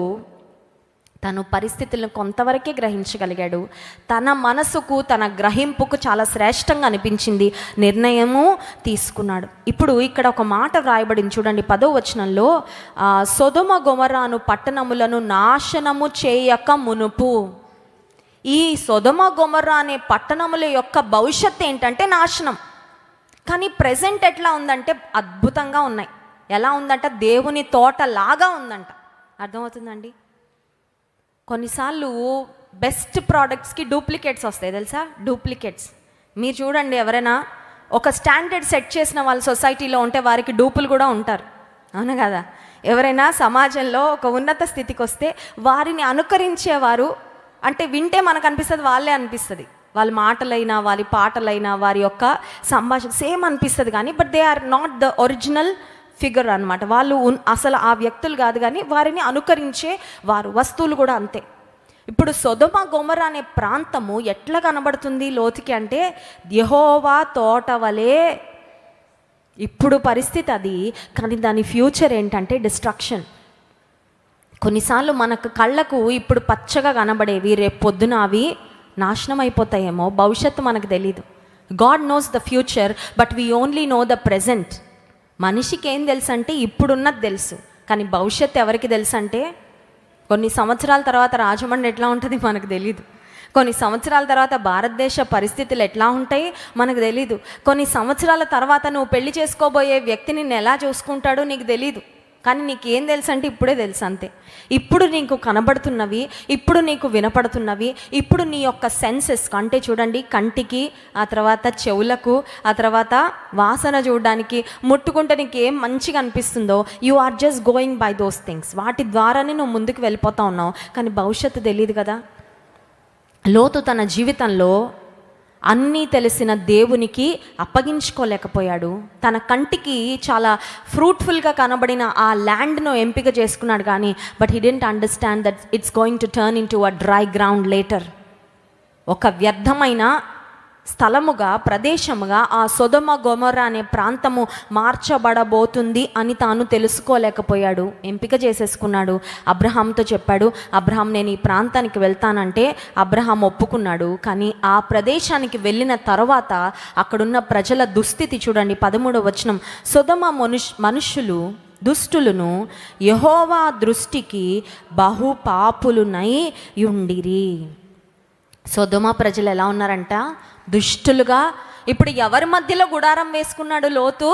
తను పరిస్థితులను కొంతవరకే గ్రహించగలిగాడు. తన మనసుకు, తన గ్రహింపుకు చాలా శ్రేష్టంగా అనిపించింది, నిర్ణయము తీసుకున్నాడు. ఇప్పుడు ఇక్కడ ఒక మాట వ్రాయబడింది చూడండి 10వ వచనంలో, సొదొమ గొమొర్రాను పట్టణములను నాశనము చేయక మునుపు. ఈ సొదొమ గొమొర్రా అనే పట్టణముల యొక్క భవిష్యత్తు ఏంటంటే నాశనం. కానీ ప్రెజెంట్ ఎట్లా ఉందంటే అద్భుతంగా ఉన్నాయి. ఎలా ఉందంట? దేవుని తోట లాగా ఉందంట. అర్థమవుతుందండి? కొన్నిసార్లు బెస్ట్ ప్రోడక్ట్స్కి డూప్లికేట్స్ వస్తాయి తెలుసా? డూప్లికేట్స్. మీరు చూడండి, ఎవరైనా ఒక స్టాండర్డ్ సెట్ చేసిన వాళ్ళు సొసైటీలో ఉంటే వారికి డూపులు కూడా ఉంటారు, అవును కదా? ఎవరైనా సమాజంలో ఒక ఉన్నత స్థితికి వస్తే వారిని అనుకరించేవారు అంటే వింటే మనకు అనిపిస్తుంది వాళ్ళే అనిపిస్తుంది. వాళ్ళ మాటలైనా, వారి పాటలైనా, వారి యొక్క సంభాషణ సేమ్ అనిపిస్తుంది, కానీ but they are not the original figure అనమాట. వాళ్ళు అసలు ఆ వ్యక్తులు కాదు, కానీ వారిని అనుకరించే వారు. వస్తువులు కూడా అంతే. ఇప్పుడు సొదొమ గొమొర్రా అనే ప్రాంతము ఎట్లా కనబడుతుంది లోతుకి అంటే, యెహోవా తోట వలె. ఇప్పుడు పరిస్థితి అది, కానీ దాని ఫ్యూచర్ ఏంటంటే డిస్ట్రక్షన్. కొన్నిసార్లు మనకు కళ్ళకు ఇప్పుడు పచ్చగా కనబడేవి రేపు పొద్దున అవి నాశనం అయిపోతాయేమో, భవిష్యత్తు మనకు తెలీదు. God knows the future, but we only know the present. మనిషికి ఏం తెలుసు అంటే ఇప్పుడున్నది తెలుసు, కానీ భవిష్యత్తు ఎవరికి తెలుసు అంటే కొన్ని సంవత్సరాల తర్వాత రాజమండ్రి ఎట్లా ఉంటుంది మనకు తెలీదు. కొన్ని సంవత్సరాల తర్వాత భారతదేశ పరిస్థితులు ఎట్లా ఉంటాయి మనకు తెలీదు. కొన్ని సంవత్సరాల తర్వాత నువ్వు పెళ్లి చేసుకోబోయే వ్యక్తిని నిన్ను ఎలా చూసుకుంటాడో నీకు తెలీదు. కానీ నీకేం తెలుసు అంటే ఇప్పుడే తెలుసు అంతే. ఇప్పుడు నీకు కనబడుతున్నవి, ఇప్పుడు నీకు వినపడుతున్నవి, ఇప్పుడు నీ యొక్క సెన్సెస్ అంటే చూడండి, కంటికి, ఆ తర్వాత చెవులకు, ఆ తర్వాత వాసన చూడడానికి, ముట్టుకుంటే నీకు ఏం మంచిగా అనిపిస్తుందో you are just going by those things. వాటి ద్వారానే నువ్వు ముందుకు వెళ్ళిపోతా ఉన్నావు. కానీ భవిష్యత్తు తెలియదు కదా. లోతు తన జీవితంలో అన్నీ తెలిసిన దేవునికి అప్పగించుకోలేకపోయాడు. తన కంటికి చాలా ఫ్రూట్ఫుల్గా కనబడిన ఆ ల్యాండ్ను ఎంపిక చేసుకున్నాడు, కానీ but he didn't understand that it's going to turn in to a dry ground later. ఒక వ్యర్థమైన స్థలముగా, ప్రదేశముగా ఆ సొదొమ గొమొర్రా అనే ప్రాంతము మార్చబడబోతుంది అని తాను తెలుసుకోలేకపోయాడు. ఎంపిక చేసేసుకున్నాడు. అబ్రహాంతో చెప్పాడు, అబ్రహాం నేను ఈ ప్రాంతానికి వెళ్తానంటే అబ్రహాం ఒప్పుకున్నాడు. కానీ ఆ ప్రదేశానికి వెళ్ళిన తర్వాత అక్కడున్న ప్రజల దుస్థితి చూడండి, 13వ వచనం. సొదొమ మనుషులు దుష్టులను యెహోవా దృష్టికి బహు పాపులునై యుండిరి. సొదొమ ప్రజలు ఎలా ఉన్నారంట? దుష్టులుగా. ఇప్పుడు ఎవరి మధ్యలో గుడారం వేసుకున్నాడు లోతు?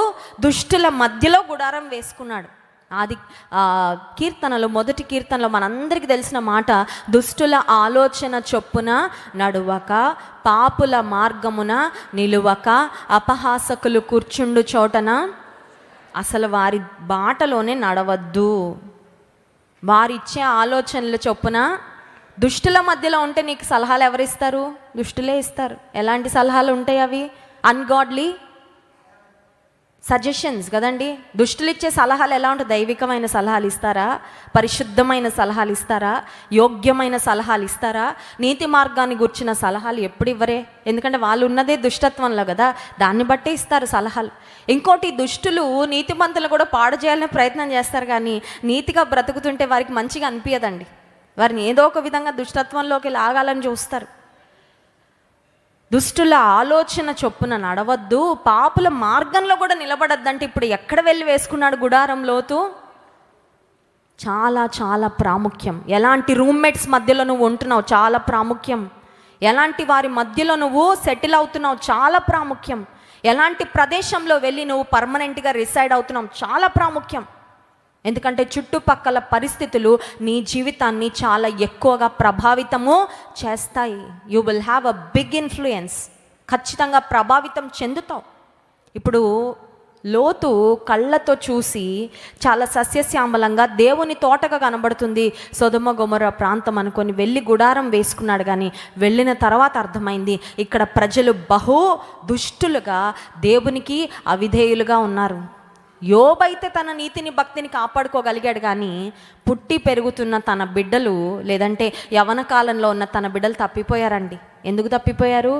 దుష్టుల మధ్యలో గుడారం వేసుకున్నాడు. ఆది కీర్తనలో, మొదటి కీర్తనలో మనందరికీ తెలిసిన మాట, దుష్టుల ఆలోచన చొప్పున నడువక, పాపుల మార్గమున నిలువక, అపహాసకులు కూర్చుండు చోటన అసలు వారి బాటలోనే నడవద్దు. వారిచ్చే ఆలోచనల చొప్పున. దుష్టుల మధ్యలో ఉంటే నీకు సలహాలు ఎవరిస్తారు? దుష్టులే ఇస్తారు. ఎలాంటి సలహాలు ఉంటాయి అవి? అన్గాడ్లీ సజెషన్స్ కదండి. దుష్టులు ఇచ్చే సలహాలు ఎలా ఉంటాయి? దైవికమైన సలహాలు ఇస్తారా? పరిశుద్ధమైన సలహాలు ఇస్తారా? యోగ్యమైన సలహాలు ఇస్తారా? నీతి మార్గాన్ని గుర్చిన సలహాలు ఎప్పుడు ఇవ్వరే. ఎందుకంటే వాళ్ళు ఉన్నదే దుష్టత్వంలో కదా, దాన్ని బట్టే ఇస్తారు సలహాలు. ఇంకోటి, దుష్టులు నీతిమంతులు కూడా పాడు చేయాలనే ప్రయత్నం చేస్తారు, కానీ నీతిగా బ్రతుకుతుంటే వారికి మంచిగా అనిపించదండి. వారిని ఏదో ఒక విధంగా దుష్టత్వంలోకి లాగాలని చూస్తారు. దుష్టుల ఆలోచన చొప్పున నడవద్దు, పాపుల మార్గంలో కూడా నిలబడద్దంటే ఇప్పుడు ఎక్కడ వెళ్ళి వేసుకున్నాడు గుడారం లోతు? చాలా చాలా ప్రాముఖ్యం. ఎలాంటి రూమ్మేట్స్ మధ్యలో నువ్వు ఉంటున్నావు చాలా ప్రాముఖ్యం. ఎలాంటి వారి మధ్యలో నువ్వు సెటిల్ అవుతున్నావు చాలా ప్రాముఖ్యం. ఎలాంటి ప్రదేశంలో వెళ్ళి నువ్వు పర్మనెంట్గా రిసైడ్ అవుతున్నావు చాలా ప్రాముఖ్యం. ఎందుకంటే చుట్టుపక్కల పరిస్థితులు నీ జీవితాన్ని చాలా ఎక్కువగా ప్రభావితము చేస్తాయి. You will have a big influence. ఖచ్చితంగా ప్రభావితం చెందుతావు. ఇప్పుడు లోతు కళ్ళతో చూసి చాలా సస్యశ్యామలంగా దేవుని తోటగా కనబడుతుంది సొదొమ గొమొర్రా ప్రాంతం అనుకొని వెళ్ళి గుడారం వేసుకున్నాడు. కానీ వెళ్ళిన తర్వాత అర్థమైంది ఇక్కడ ప్రజలు బహు దుష్టులుగా, దేవునికి అవిధేయులుగా ఉన్నారు. యోబైతే తన నీతిని, భక్తిని కాపాడుకోగలిగాడు, కానీ పుట్టి పెరుగుతున్న తన బిడ్డలు, లేదంటే యవన కాలంలో ఉన్న తన బిడ్డలు తప్పిపోయారండి. ఎందుకు తప్పిపోయారు?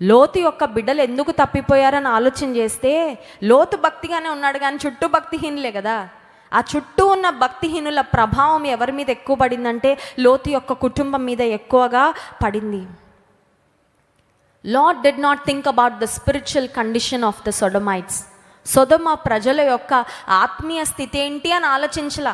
లోతు యొక్క బిడ్డలు ఎందుకు తప్పిపోయారని ఆలోచన చేస్తే, లోతు భక్తిగానే ఉన్నాడు కానీ చుట్టూ భక్తిహీనులే కదా. ఆ చుట్టూ ఉన్న భక్తిహీనుల ప్రభావం ఎవరి మీద ఎక్కువ పడిందంటే లోతు యొక్క కుటుంబం మీద ఎక్కువగా పడింది. Lord did not think about the spiritual condition of the Sodomites. సొదొమ ప్రజల యొక్క ఆత్మీయ స్థితి ఏంటి అని ఆలోచించలా.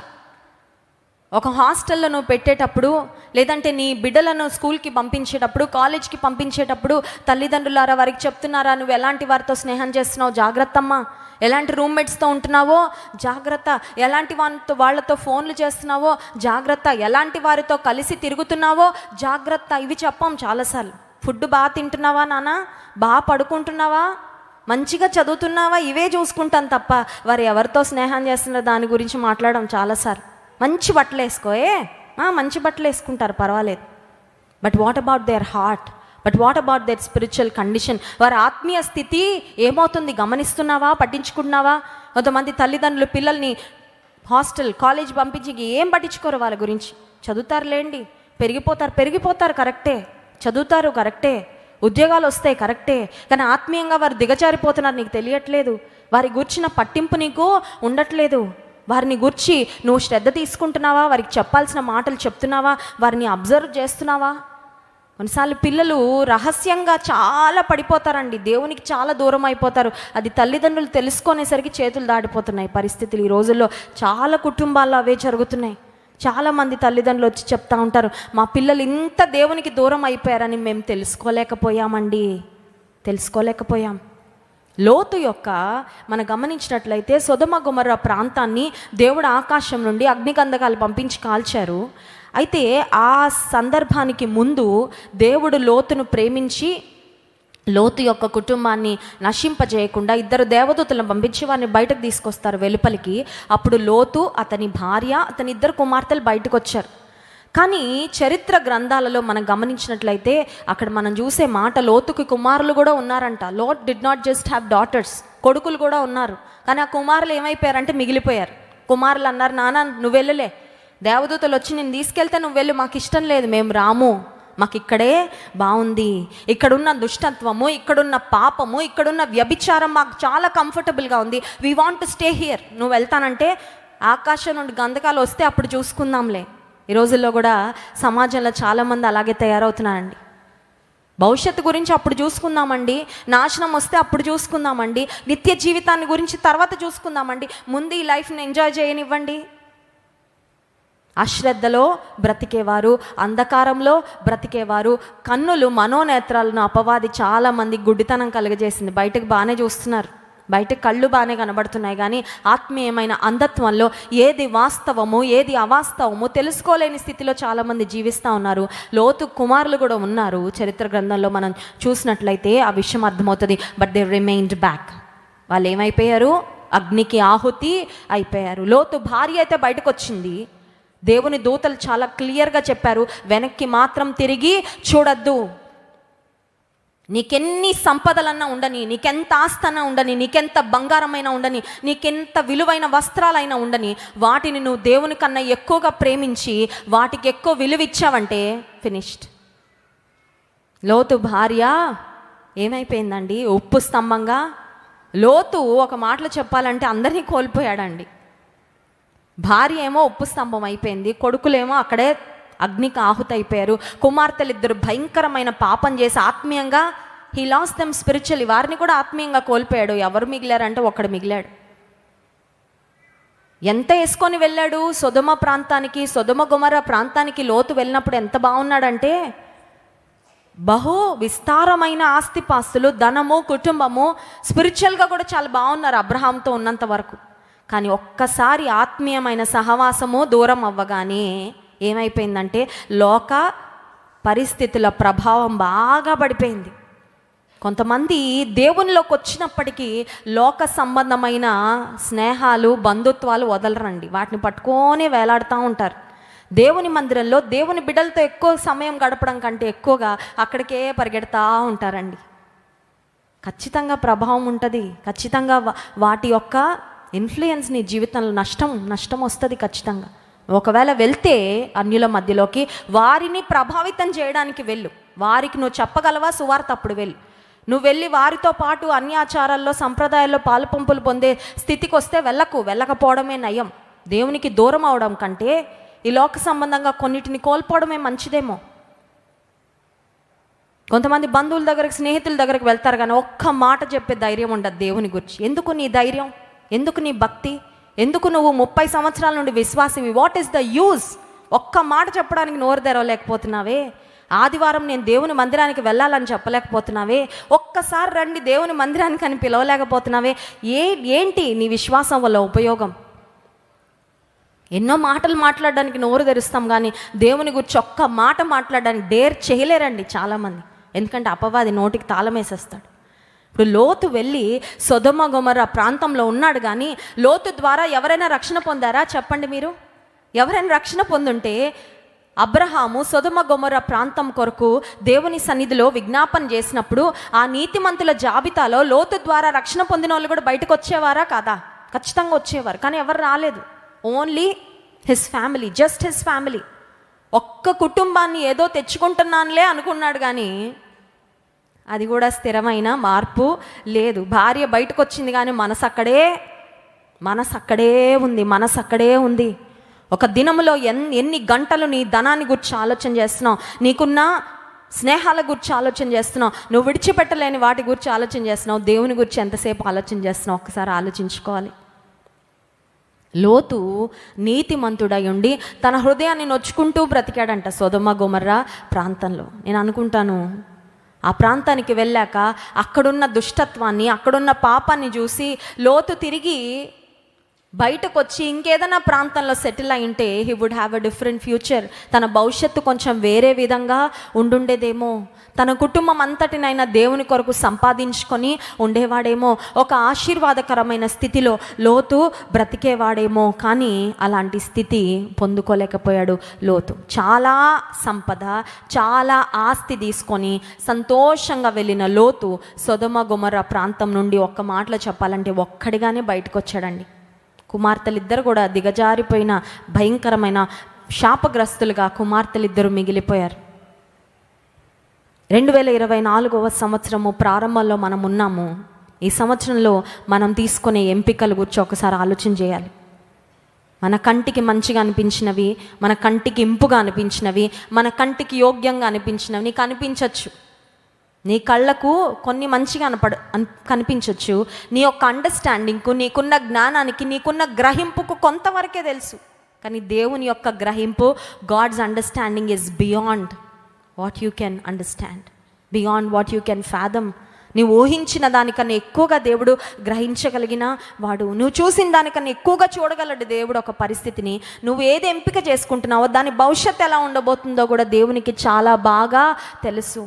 ఒక హాస్టల్లో నువ్వు పెట్టేటప్పుడు, లేదంటే నీ బిడ్డలను స్కూల్కి పంపించేటప్పుడు, కాలేజ్కి పంపించేటప్పుడు తల్లిదండ్రులారా వారికి చెప్తున్నారా, నువ్వు ఎలాంటి వారితో స్నేహం చేస్తున్నావు జాగ్రత్త అమ్మా, ఎలాంటి రూమ్మేట్స్తో ఉంటున్నావో జాగ్రత్త, ఎలాంటి వాళ్ళతో ఫోన్లు చేస్తున్నావో జాగ్రత్త, ఎలాంటి వారితో కలిసి తిరుగుతున్నావో జాగ్రత్త. ఇవి చెప్పాం చాలాసార్లు. ఫుడ్ బాగా తింటున్నావా నాన్న, బాగా పడుకుంటున్నావా, మంచిగా చదువుతున్నావా, ఇవే చూసుకుంటాను తప్ప వారు ఎవరితో స్నేహం చేస్తున్నారు దాని గురించి మాట్లాడడం చాలాసార్లు. మంచి బట్టలు వేసుకోయే, మంచి బట్టలు వేసుకుంటారు పర్వాలేదు, but what about their heart? But what about their spiritual condition? వారి ఆత్మీయ స్థితి ఏమవుతుంది గమనిస్తున్నావా, పట్టించుకుంటున్నావా? కొంతమంది తల్లిదండ్రులు పిల్లల్ని హాస్టల్, కాలేజ్ పంపించి ఏం పట్టించుకోరు వాళ్ళ గురించి. చదువుతారులేండి, పెరిగిపోతారు కరెక్టే, చదువుతారు కరెక్టే, ఉద్యోగాలు వస్తాయి కరెక్టే, కానీ ఆత్మీయంగా వారు దిగజారిపోతున్నారు, నీకు తెలియట్లేదు. వారి గూర్చిన పట్టింపు నీకు ఉండట్లేదు. వారిని గూర్చి నువ్వు శ్రద్ధ తీసుకుంటున్నావా? వారికి చెప్పాల్సిన మాటలు చెప్తున్నావా? వారిని అబ్జర్వ్ చేస్తున్నావా? కొన్నిసార్లు పిల్లలు రహస్యంగా చాలా పడిపోతారండి, దేవునికి చాలా దూరం అయిపోతారు. అది తల్లిదండ్రులు తెలుసుకునేసరికి చేతులు దాడిపోతున్నాయి పరిస్థితులు. ఈ రోజుల్లో చాలా కుటుంబాల్లో అవే జరుగుతున్నాయి. చాలామంది తల్లిదండ్రులు వచ్చి చెప్తా ఉంటారు, మా పిల్లలు ఇంత దేవునికి దూరం అయిపోయారని మేము తెలుసుకోలేకపోయాం. లోతు యొక్క మనం గమనించినట్లయితే సొదొమ గొమొర్రా ప్రాంతాన్ని దేవుడు ఆకాశం నుండి అగ్నిగంధకాలు పంపించి కాల్చారు. అయితే ఆ సందర్భానికి ముందు దేవుడు లోతును ప్రేమించి లోతు యొక్క కుటుంబాన్ని నశింపజేయకుండా 2 దేవదూతలను పంపించి వారిని బయటకు తీసుకొస్తారు వెలుపలికి. అప్పుడు లోతు, అతని భార్య, అతని 2 కుమార్తెలు బయటకు వచ్చారు. కానీ చరిత్ర గ్రంథాలలో మనం గమనించినట్లయితే అక్కడ మనం చూసే మాట, లోతుకి కుమారులు కూడా ఉన్నారంట. Lot did not just have daughters, కొడుకులు కూడా ఉన్నారు. కానీ ఆ కుమారులు ఏమైపోయారంటే మిగిలిపోయారు. కుమారులు అన్నారు, నాన్న నువ్వు వెళ్ళలే, దేవదూతలు వచ్చి నేను తీసుకెళ్తే నువ్వు వెళ్ళు, మాకు ఇష్టం లేదు, మేము రాము, మాకు ఇక్కడే బాగుంది, ఇక్కడున్న దుష్టత్వము, ఇక్కడున్న పాపము, ఇక్కడున్న వ్యభిచారం మాకు చాలా కంఫర్టబుల్గా ఉంది, we want to stay here. నువ్వు వెళ్తానంటే ఆకాశం నుండి గంధకాలు వస్తే అప్పుడు చూసుకుందాంలే. ఈ రోజుల్లో కూడా సమాజంలో చాలామంది అలాగే తయారవుతున్నారండి. భవిష్యత్తు గురించి అప్పుడు చూసుకుందామండి, నాశనం వస్తే అప్పుడు చూసుకుందామండి, నిత్య జీవితాన్ని గురించి తర్వాత చూసుకుందామండి, ముందు ఈ లైఫ్ని ఎంజాయ్ చేయనివ్వండి. అశ్రద్ధలో బ్రతికేవారు, అంధకారంలో బ్రతికేవారు, కన్నులు మనోనేత్రాలను అపవాది చాలామంది గుడ్డితనం కలుగజేసింది. బయటకు బాగానే చూస్తున్నారు, బయట కళ్ళు బాగానే కనబడుతున్నాయి, కానీ ఆత్మీయమైన అంధత్వంలో ఏది వాస్తవము ఏది అవాస్తవము తెలుసుకోలేని స్థితిలో చాలామంది జీవిస్తూ ఉన్నారు. లోతు కుమారులు కూడా ఉన్నారు. చరిత్ర గ్రంథంలో మనం చూసినట్లయితే ఆ విషయం అర్థమవుతుంది. But they remained back. వాళ్ళు ఏమైపోయారు? అగ్నికి ఆహుతి అయిపోయారు. లోతు భార్య అయితే బయటకు వచ్చింది. దేవుని దూతలు చాలా క్లియర్గా చెప్పారు, వెనక్కి మాత్రం తిరిగి చూడద్దు. నీకెన్ని సంపదలన్నా ఉండని, నీకెంత ఆస్తన్నా ఉండని, నీకెంత బంగారమైనా ఉండని, నీకెంత విలువైన వస్త్రాలైనా ఉండని, వాటిని నువ్వు దేవుని కన్నా ఎక్కువగా ప్రేమించి వాటికి ఎక్కువ విలువ ఇచ్చావంటే ఫినిష్డ్. లోతు భార్య ఏమైపోయిందండి? ఉప్పు స్తంభంగా. లోతు ఒక మాటలో చెప్పాలంటే అందరినీ కోల్పోయాడండి. భార్య ఏమో ఉప్పు స్తంభం అయిపోయింది, కొడుకులేమో అక్కడే అగ్నికి ఆహుతి అయిపోయారు. కుమార్తెలు 2 భయంకరమైన పాపం చేసి ఆత్మీయంగా హీ లాస్ట్ దెమ్ స్పిరిచువల్లీ, వారిని కూడా ఆత్మీయంగా కోల్పోయాడు. ఎవరు మిగిలారంటే ఒక్కడు మిగిలాడు. ఎంత వేసుకొని వెళ్ళాడు సొదొమ ప్రాంతానికి, సొదొమ గొమొర్రా ప్రాంతానికి లోతు వెళ్ళినప్పుడు ఎంత బాగున్నాడంటే బహు విస్తారమైన ఆస్తిపాస్తులు, ధనము, కుటుంబము, స్పిరిచువల్గా కూడా చాలా బాగున్నారు అబ్రహాంతో ఉన్నంత వరకు. కానీ ఒక్కసారి ఆత్మీయమైన సహవాసము దూరం అవ్వగానే ఏమైపోయిందంటే లోక పరిస్థితుల ప్రభావం బాగా పడిపోయింది. కొంతమంది దేవునిలోకి వచ్చినప్పటికీ లోక సంబంధమైన స్నేహాలు, బంధుత్వాలు వదలరండి, వాటిని పట్టుకొనే వేలాడుతూ ఉంటారు. దేవుని మందిరంలో దేవుని బిడ్డలతో ఎక్కువ సమయం గడపడం కంటే ఎక్కువగా అక్కడికే పరిగెడతా ఉంటారండి. ఖచ్చితంగా ప్రభావం ఉంటుంది, ఖచ్చితంగా వాటి యొక్క ఇన్ఫ్లుయెన్స్ నీ జీవితంలో నష్టం వస్తుంది ఖచ్చితంగా. ఒకవేళ వెళ్తే అన్యుల మధ్యలోకి వారిని ప్రభావితం చేయడానికి వెళ్ళు. వారికి నువ్వు చెప్పగలవా సువార్త? అప్పుడు వెళ్ళు. నువ్వు వెళ్ళి వారితో పాటు అన్యాచారాల్లో సంప్రదాయాల్లో పాలు పంపులు పొందే స్థితికి వస్తే వెళ్ళకపోవడమే నయం. దేవునికి దూరం అవడం కంటే ఈ లోక సంబంధంగా కొన్నిటిని కోల్పోవడమే మంచిదేమో. కొంతమంది బంధువుల దగ్గరకు, స్నేహితుల దగ్గరకు వెళ్తారు, కానీ ఒక్క మాట చెప్పే ధైర్యం ఉండదు దేవుని గురించి. ఎందుకు నీ ధైర్యం? ఎందుకు నీ భక్తి? ఎందుకు నువ్వు 30 సంవత్సరాల నుండి విశ్వాసివి? What is the use? ఒక్క మాట చెప్పడానికి నోరు తెరవలేకపోతున్నావే. ఆదివారం నేను దేవుని మందిరానికి వెళ్ళాలని చెప్పలేకపోతున్నావే. ఒక్కసారి రండి దేవుని మందిరానికి అని పిలవలేకపోతున్నావే. ఏంటి నీ విశ్వాసం వల్ల ఉపయోగం? ఎన్నో మాటలు మాట్లాడడానికి నోరు తెరుస్తాం, కానీ దేవుని గురించి ఒక్క మాట మాట్లాడడానికి డేర్ చేయలేరండి చాలామంది. ఎందుకంటే అపవాది నోటికి తాళం వేసేస్తాడు. ఇప్పుడు లోతు వెళ్ళి సొదొమ గొమొర్రా ప్రాంతంలో ఉన్నాడు, కానీ లోతు ద్వారా ఎవరైనా రక్షణ పొందారా? చెప్పండి మీరు. ఎవరైనా రక్షణ పొందుంటే అబ్రహాము సొదొమ గొమొర్రా ప్రాంతం కొరకు దేవుని సన్నిధిలో విజ్ఞాపన చేసినప్పుడు ఆ నీతిమంతుల జాబితాలో లోతు ద్వారా రక్షణ పొందిన వాళ్ళు కూడా బయటకు వచ్చేవారా కాదా? ఖచ్చితంగా వచ్చేవారు, కానీ ఎవరు రాలేదు. Only his family, just his family. ఒక్క కుటుంబాన్ని ఏదో తెచ్చుకుంటున్నానులే అనుకున్నాడు, కానీ అది కూడా స్థిరమైన మార్పు లేదు. భార్య బయటకు వచ్చింది, కానీ మనసు అక్కడే ఉంది. ఒక దినములో ఎన్ని గంటలు నీ ధనాన్ని గురించి ఆలోచన చేస్తున్నావు, నీకున్న స్నేహాల గురించి ఆలోచన చేస్తున్నావు, నువ్వు విడిచిపెట్టలేని వాటి గురించి ఆలోచన చేస్తున్నావు, దేవుని గురించి ఎంతసేపు ఆలోచన చేస్తున్నావు? ఒక్కసారి ఆలోచించుకోవాలి. లోతు నీతిమంతుడై ఉండి తన హృదయాన్ని నొచ్చుకుంటూ బ్రతికాడంట సొదొమ గొమొర్రా ప్రాంతంలో. నేను అనుకుంటాను, ఆ ప్రాంతానికి వెళ్ళాక అక్కడున్న దుష్టత్వాన్ని, అక్కడున్న పాపాన్ని చూసి లోతు తిరిగి బయటకు వచ్చి ఇంకేదైనా ప్రాంతంలో సెటిల్ అయింటే he would have a different future. తన భవిష్యత్తు కొంచెం వేరే విధంగా ఉండుండేదేమో. తన కుటుంబం అంతటినైనా దేవుని కొరకు సంపాదించుకొని ఉండేవాడేమో. ఒక ఆశీర్వాదకరమైన స్థితిలో లోతు బ్రతికేవాడేమో. కానీ అలాంటి స్థితి పొందుకోలేకపోయాడు లోతు. చాలా సంపద, చాలా ఆస్తి తీసుకొని సంతోషంగా వెళ్ళిన లోతు సొదొమ గొమొర్రా ప్రాంతం నుండి ఒక్క మాటలో చెప్పాలంటే ఒక్కడిగానే బయటకు వచ్చాడండి. కుమార్తెలిద్దరు కూడా దిగజారిపోయిన భయంకరమైన శాపగ్రస్తులుగా కుమార్తెలిద్దరూ మిగిలిపోయారు. 2024వ సంవత్సరము ప్రారంభంలో మనం ఉన్నాము. ఈ సంవత్సరంలో మనం తీసుకునే ఎంపికల గురించి ఒకసారి ఆలోచన చేయాలి. మన కంటికి మంచిగా అనిపించినవి, మన కంటికి ఇంపుగా అనిపించినవి, మన కంటికి యోగ్యంగా అనిపించినవి నీకు అనిపించవచ్చు. నీ కళ్ళకు కొన్ని మంచిగా కనిపించవచ్చు. నీ యొక్క అండర్స్టాండింగ్కు, నీకున్న జ్ఞానానికి, నీకున్న గ్రహింపుకు కొంతవరకే తెలుసు. కానీ దేవుని యొక్క గ్రహింపు, God's understanding is beyond what you can understand, beyond what you can fathom. నువ్వు ఊహించిన దానికన్నా ఎక్కువగా దేవుడు గ్రహించగలిగిన వాడు. నువ్వు చూసిన దానికన్నా ఎక్కువగా చూడగలడు దేవుడు ఒక పరిస్థితిని. నువ్వు ఏది ఎంపిక చేసుకుంటున్నావో దాని భవిష్యత్తు ఎలా ఉండబోతుందో కూడా దేవునికి చాలా బాగా తెలుసు.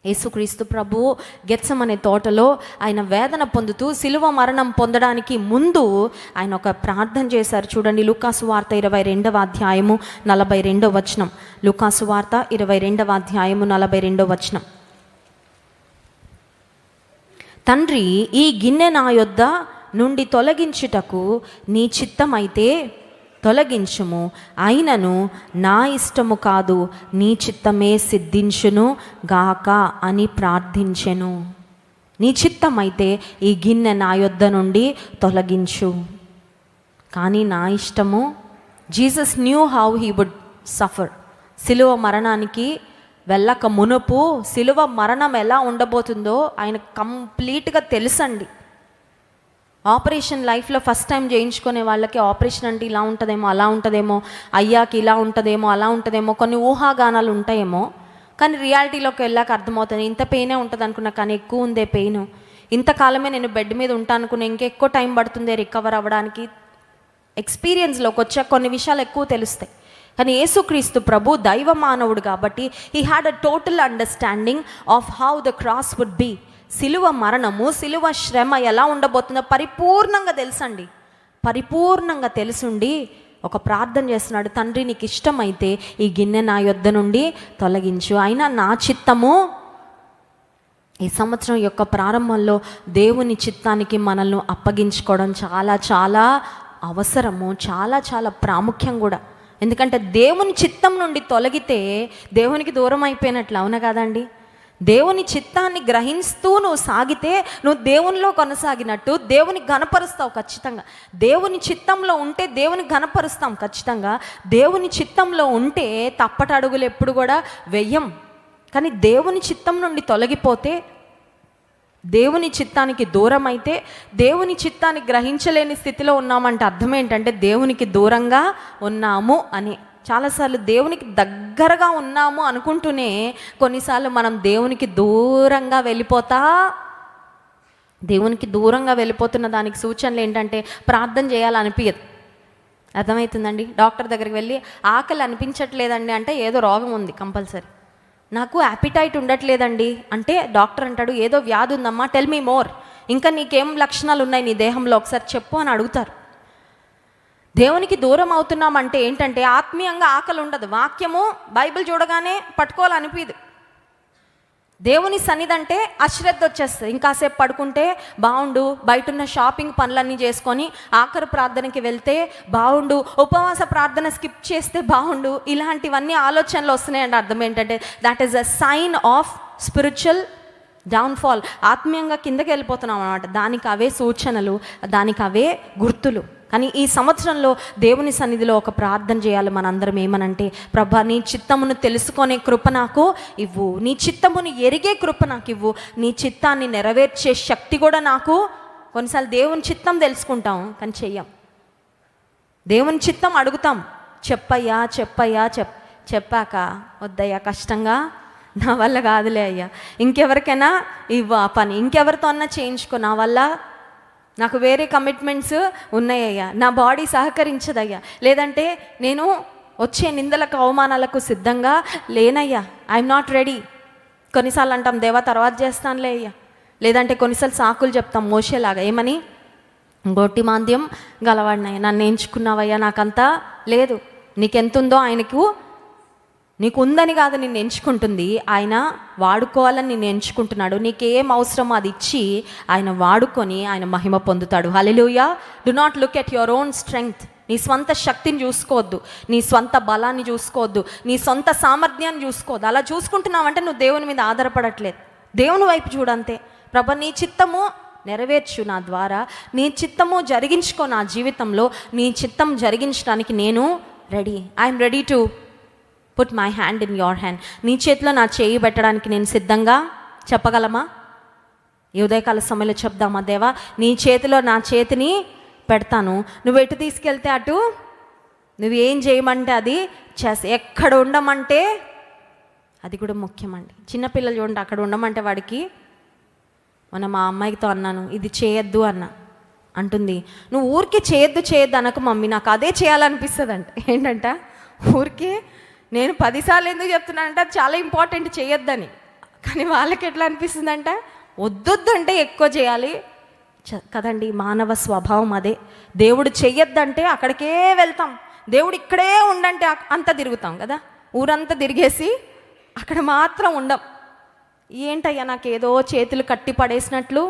యేసుక్రీస్తు ప్రభు గెత్సెమనే తోటలో ఆయన వేదన పొందుతూ సిలువ మరణం పొందడానికి ముందు ఆయన ఒక ప్రార్థన చేశారు. చూడండి, లూకాసు వార్త 22వ అధ్యాయము 42వ వచనం. లూకాసు వార్త 22వ అధ్యాయము 42వ వచనం. తండ్రి, ఈ గిన్నె నా యొద్ద నుండి తొలగించుటకు నీ చిత్తమైతే తొలగించుము, అయినను నా ఇష్టము కాదు నీ చిత్తమే సిద్ధించును గాక అని ప్రార్థించెను. నీ చిత్తమైతే ఈ గిన్నె నా యొద్ద నుండి తొలగించు, కానీ నా ఇష్టము. Jesus knew how he would suffer. సిలువ మరణానికి వెళ్ళక మునుపు సిలువ మరణం ఎలా ఉండబోతుందో ఆయన కంప్లీట్గా తెలుసండి. ఆపరేషన్ లైఫ్లో ఫస్ట్ టైం చేయించుకునే వాళ్ళకి ఆపరేషన్ అంటే ఇలా ఉంటుందేమో, అలా ఉంటుందేమో, అయ్యాకి ఇలా ఉంటుందేమో, అలా ఉంటుందేమో, కొన్ని ఊహాగానాలు ఉంటాయేమో. కానీ రియాలిటీలోకి వెళ్ళాక అర్థమవుతుంది, ఇంత పెయినే ఉంటుంది అనుకున్నా కానీ ఎక్కువ ఉందే పెయిన్. ఇంతకాలమే నేను బెడ్ మీద ఉంటాను అనుకున్నా, ఇంకా ఎక్కువ టైం పడుతుందే రికవర్ అవ్వడానికి. ఎక్స్పీరియన్స్లోకి వచ్చాక కొన్ని విషయాలు ఎక్కువ తెలుస్తాయి. కానీ యేసుక్రీస్తు ప్రభు దైవ మానవుడు కాబట్టి he had a total understanding of how the cross would be. సిలువ మరణము, సిలువ శ్రమ ఎలా ఉండబోతుందో పరిపూర్ణంగా తెలుసండి. పరిపూర్ణంగా తెలుసుండి ఒక ప్రార్థన చేస్తున్నాడు, తండ్రి నీకు ఇష్టమైతే ఈ గిన్నె నా యొద్ద నుండి తొలగించు, అయినా నా చిత్తము. ఈ సంవత్సరం యొక్క ప్రారంభంలో దేవుని చిత్తానికి మనల్ని అప్పగించుకోవడం చాలా చాలా అవసరము, చాలా చాలా ప్రాముఖ్యం కూడా. ఎందుకంటే దేవుని చిత్తం నుండి తొలగితే దేవునికి దూరం అయిపోయినట్లు, అవునా కాదండి? దేవుని చిత్తాన్ని గ్రహిస్తూ నువ్వు సాగితే నువ్వు దేవునిలో కొనసాగినట్టు, దేవుని ఘనపరుస్తావు ఖచ్చితంగా. దేవుని చిత్తంలో ఉంటే దేవుని ఘనపరుస్తాం ఖచ్చితంగా. దేవుని చిత్తంలో ఉంటే తప్పటడుగులు ఎప్పుడు కూడా వెయ్యం. కానీ దేవుని చిత్తం నుండి తొలగిపోతే, దేవుని చిత్తానికి దూరం అయితే, దేవుని చిత్తాన్ని గ్రహించలేని స్థితిలో ఉన్నామంటే అర్థం ఏంటంటే దేవునికి దూరంగా ఉన్నాము అని. చాలాసార్లు దేవునికి దగ్గరగా ఉన్నాము అనుకుంటూనే కొన్నిసార్లు మనం దేవునికి దూరంగా వెళ్ళిపోతున్న దానికి సూచనలు ఏంటంటే ప్రార్థన చేయాలనిపించదు. అర్థమవుతుందండి? డాక్టర్ దగ్గరికి వెళ్ళి ఆకలి అనిపించట్లేదండి అంటే ఏదో రోగం ఉంది కంపల్సరీ. నాకు యాపిటైట్ ఉండట్లేదండి అంటే డాక్టర్ అంటాడు ఏదో వ్యాధి ఉందమ్మా, టెల్ మీ మోర్, ఇంకా నీకేం లక్షణాలు ఉన్నాయి నీ దేహంలో ఒకసారి చెప్పు అని అడుగుతారు. దేవునికి దూరం అవుతున్నామంటే ఏంటంటే ఆత్మీయంగా ఆకలి ఉండదు. వాక్యము బైబిల్ చూడగానే పట్టుకోవాలనిపించదు. దేవుని సన్నిధి అంటే అశ్రద్ధ వచ్చేస్తుంది. ఇంకాసేపు పడుకుంటే బాగుండు, బయటున్న షాపింగ్ పనులన్నీ చేసుకొని ఆఖరి ప్రార్థనకి వెళ్తే బాగుండు, ఉపవాస ప్రార్థన స్కిప్ చేస్తే బాగుండు, ఇలాంటివన్నీ ఆలోచనలు వస్తున్నాయండి. అర్థం ఏంటంటే that is a sign of spiritual downfall. ఆత్మీయంగా కిందకి వెళ్ళిపోతున్నాం అన్నమాట. దానికి అవే సూచనలు, దానికి అవే గుర్తులు. కానీ ఈ సంవత్సరంలో దేవుని సన్నిధిలో ఒక ప్రార్థన చేయాలి మనందరం. ఏమనంటే, ప్రభా నీ చిత్తమును తెలుసుకునే కృప నాకు ఇవ్వు, నీ చిత్తమును ఎరిగే కృప నాకు ఇవ్వు, నీ చిత్తాన్ని నెరవేర్చే శక్తి కూడా నాకు. కొన్నిసార్లు దేవుని చిత్తం తెలుసుకుంటాం కానీ చెయ్యం. దేవుని చిత్తం అడుగుతాం, చెప్పయ్యా చెప్పయ్యా చెప్పాక వద్దయ్యా కష్టంగా, నా వల్ల కాదులే అయ్యా, ఇంకెవరికైనా ఇవ్వు ఆ పని, ఇంకెవరితో అన్నా చేయించుకో, నా వల్ల నాకు వేరే కమిట్మెంట్స్ ఉన్నాయ్యా, నా బాడీ సహకరించదయ్యా, లేదంటే నేను వచ్చే నిందలకు అవమానాలకు సిద్ధంగా లేనయ్యా, ఐఎమ్ నాట్ రెడీ. కొన్నిసార్లు అంటాం దేవా తర్వాత చేస్తానులే అయ్యా, లేదంటే కొన్నిసార్లు సాకులు చెప్తాం మోసేలాగా, ఏమని, గొట్టి మాంద్యం గలవాడినయ్యా, నన్ను ఎంచుకున్నావయ్యా, నాకంతా లేదు. నీకెంతుందో ఆయనకు, నీకు ఉందని కాదు నిన్ను ఎంచుకుంటుంది, ఆయన వాడుకోవాలని నిన్ను ఎంచుకుంటున్నాడు. నీకేం అవసరమో అది ఇచ్చి ఆయన వాడుకొని ఆయన మహిమ పొందుతాడు. హల్లెలూయా. Do not look at your own strength. నీ స్వంత శక్తిని చూసుకోవద్దు, నీ స్వంత బలాన్ని చూసుకోవద్దు, నీ సొంత సామర్థ్యాన్ని చూసుకోవద్దు. అలా చూసుకుంటున్నావంటే నువ్వు దేవుని మీద ఆధారపడట్లేదు. దేవుని వైపు చూడంతే. ప్రభా నీ చిత్తము నెరవేర్చు నా ద్వారా, నీ చిత్తము జరిగించుకో నా జీవితంలో, నీ చిత్తం జరిగించడానికి నేను ready. I'm ready to put my hand in your hand. నీ చేతిలో నా చేయి పెట్టడానికి నేను సిద్ధంగా. చెప్పగలమా? ఈ ఉదయకాల సమయంలో చెప్దామా, దేవా నీ చేతిలో నా చేతిని పెడతాను, నువ్వు ఎటు తీసుకెళ్తే అటు, నువ్వు ఏం చేయమంటే అది చేస్తా, ఎక్కడ ఉండమంటే అది కూడా ముఖ్యమండి. చిన్నపిల్లలు చూడండి, అక్కడ ఉండమంటే వాడికి, మొన్న మా అమ్మాయితో అన్నాను, ఇది చేయొద్దు అన్న, అంటుంది నువ్వు ఊరికే చేయొద్దు అనకు మమ్మీ, నాకు అదే చేయాలనిపిస్తుంది అంట. ఏంటంట, ఊరికే నేను 10 సార్లు ఎందుకు చెప్తున్నానంటే అది చాలా ఇంపార్టెంట్ చేయొద్దని, కానీ వాళ్ళకి ఎట్లా అనిపిస్తుందంట, వద్దొద్దు అంటే ఎక్కువ చేయాలి కదండి. మానవ స్వభావం అదే. దేవుడు చెయ్యొద్దంటే అక్కడికే వెళ్తాం, దేవుడు ఇక్కడే ఉండంటే అంతా తిరుగుతాం కదా, ఊరంతా తిరిగేసి అక్కడ మాత్రం ఉండం. ఏంటయ్యా నాకు ఏదో చేతులు కట్టి పడేసినట్లు.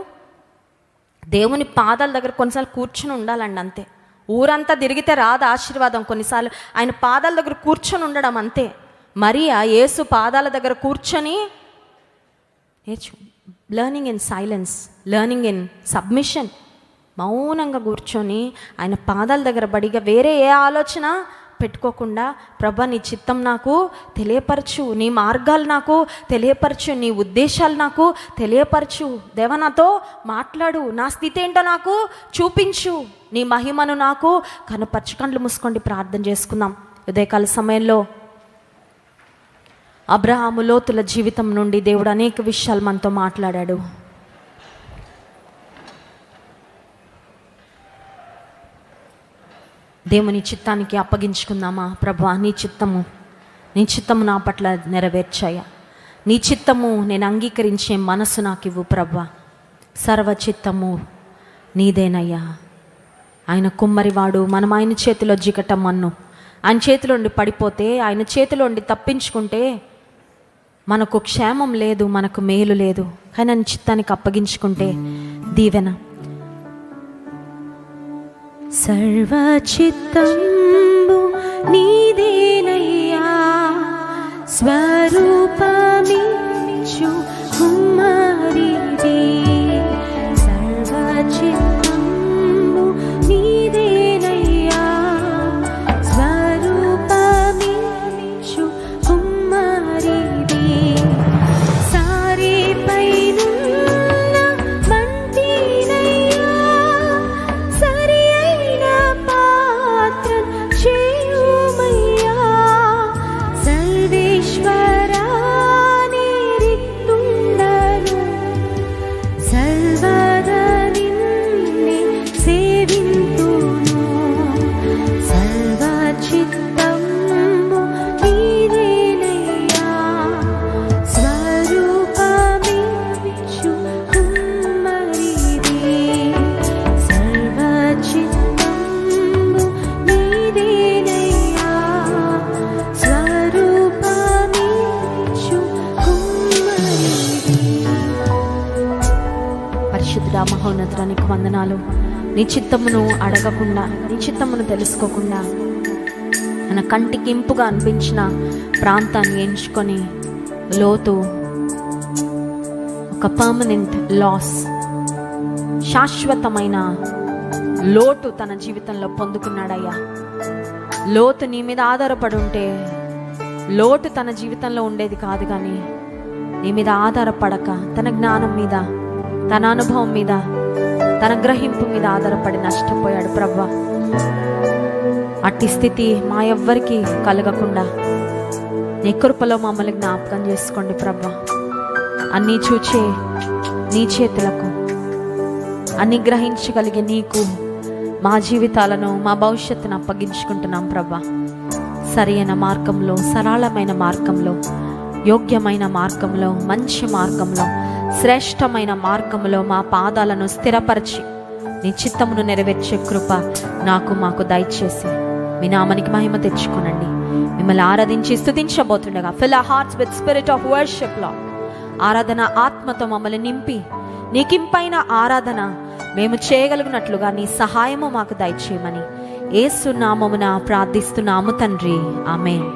దేవుని పాదాల దగ్గర కొన్నిసార్లు కూర్చుని ఉండాలండి అంతే. ఊరంతా తిరిగితే రాదు ఆశీర్వాదం. కొన్నిసార్లు ఆయన పాదాల దగ్గర కూర్చొని ఉండడం అంతే. మరియా యేసు పాదాల దగ్గర కూర్చొని నేర్చు, learning in silence, learning in submission, మౌనంగా కూర్చొని ఆయన పాదాల దగ్గర బడిగా వేరే ఏ ఆలోచన పెట్టుకోకుండా, ప్రభా నీ చిత్తం నాకు తెలియపరచు, నీ మార్గాలు నాకు తెలియపరచు, నీ ఉద్దేశాలు నాకు తెలియపరచు, దేవా నాతో మాట్లాడు, నా స్థితి ఏంటో నాకు చూపించు, నీ మహిమను నాకు కనుపరచు. కళ్ళు మూసుకోండి, ప్రార్థన చేసుకుందాం. ఉదయకాల సమయంలో అబ్రహాము లోతుల జీవితం నుండి దేవుడు అనేక విషయాలు మనతో మాట్లాడాడు. దేవుని చిత్తానికి అప్పగించుకుందామా? ప్రభువా నీ చిత్తము నా పట్ల నెరవేర్చాయా, నీ చిత్తము నేను అంగీకరించే మనసు నాకు ఇవ్వు ప్రభువా. సర్వ చిత్తము నీదేనయ్యా. ఆయన కుమ్మరివాడు, మనం ఆయన చేతిలో జిగట మన్ను, ఆయన చేతిలో ఉండి పడిపోతే, ఆయన చేతిలో ఉండి తప్పించుకుంటే మనకు క్షేమం లేదు, మనకు మేలు లేదు. కానీ ఆయన చిత్తానికి అప్పగించుకుంటే దీవెన. సర్వచిత్తంబు నీదేనయ్యా, స్వరూపమిచ్చు కుమ్మరిది. సర్వచిత్తంబు నీదేనయ్యా, స్వరూపమిచ్చు కుమ్మరిది. సారే పైనున్న మంటినయ్యా, సరి అయిన పాత్ర చేయుమయ్యా. సర్వేశ్వరా నీరిత్తుండను, సర్వదా నిన్నే సేవింతును. సర్వచిత్తంబు నీదేనయ్యా, స్వరూపమిచ్చు కుమ్మరిది. సర్వచిత్తంబు నీదేనయ్యా, స్వరూపమిచ్చు కుమ్మరిది. పరిశుద్ధుడా మహోన్నతుడా నీకు వందనాలు. నీ చిత్తమును అడగకుండా, నీ చిత్తమును తెలుసుకోకుండా మన కంటికి ఇంపుగా అనిపించిన ప్రాంతాన్ని ఎంచుకొని లోతు ఒక పర్మనెంట్ లాస్, శాశ్వతమైన లోటు తన జీవితంలో పొందుకున్నాడయ్యా. లోతు నీ మీద ఆధారపడి ఉంటే లోటు తన జీవితంలో ఉండేది కాదు, కానీ నీ మీద ఆధారపడక తన జ్ఞానం మీద, తన అనుభవం మీద, తన గ్రహింపు మీద ఆధారపడి నష్టపోయాడు. ప్రభువా అట్టి స్థితి మా ఎవ్వరికి కలగకుండా నీ కృపలో మమ్మల్ని జ్ఞాపకం చేసుకోండి ప్రభా. అన్నీ చూచే నీ చేతులకు, అన్నీ గ్రహించగలిగే నీకు మా జీవితాలను, మా భవిష్యత్తును అప్పగించుకుంటున్నాం ప్రభా. సరైన మార్గంలో, సరళమైన మార్గంలో, యోగ్యమైన మార్గంలో, మంచి మార్గంలో, శ్రేష్టమైన మార్గంలో మా పాదాలను స్థిరపరిచి నీ చిత్తమును నెరవేర్చే కృప మాకు దయచేసి మీ నామానికి మహిమ తెచ్చుకోనండి. మిమ్మల్ని ఆరాధించి స్తుతించబోతుండగా fill our hearts with spirit of worship Lord. ఆరాధన ఆత్మతో మమ్మల్ని నింపి నీకింపైన ఆరాధన మేము చేయగలిగినట్లుగా నీ సహాయము మాకు దయచేయమని యేసు నామమున ప్రార్థిస్తున్నాము తండ్రి. ఆమేన్.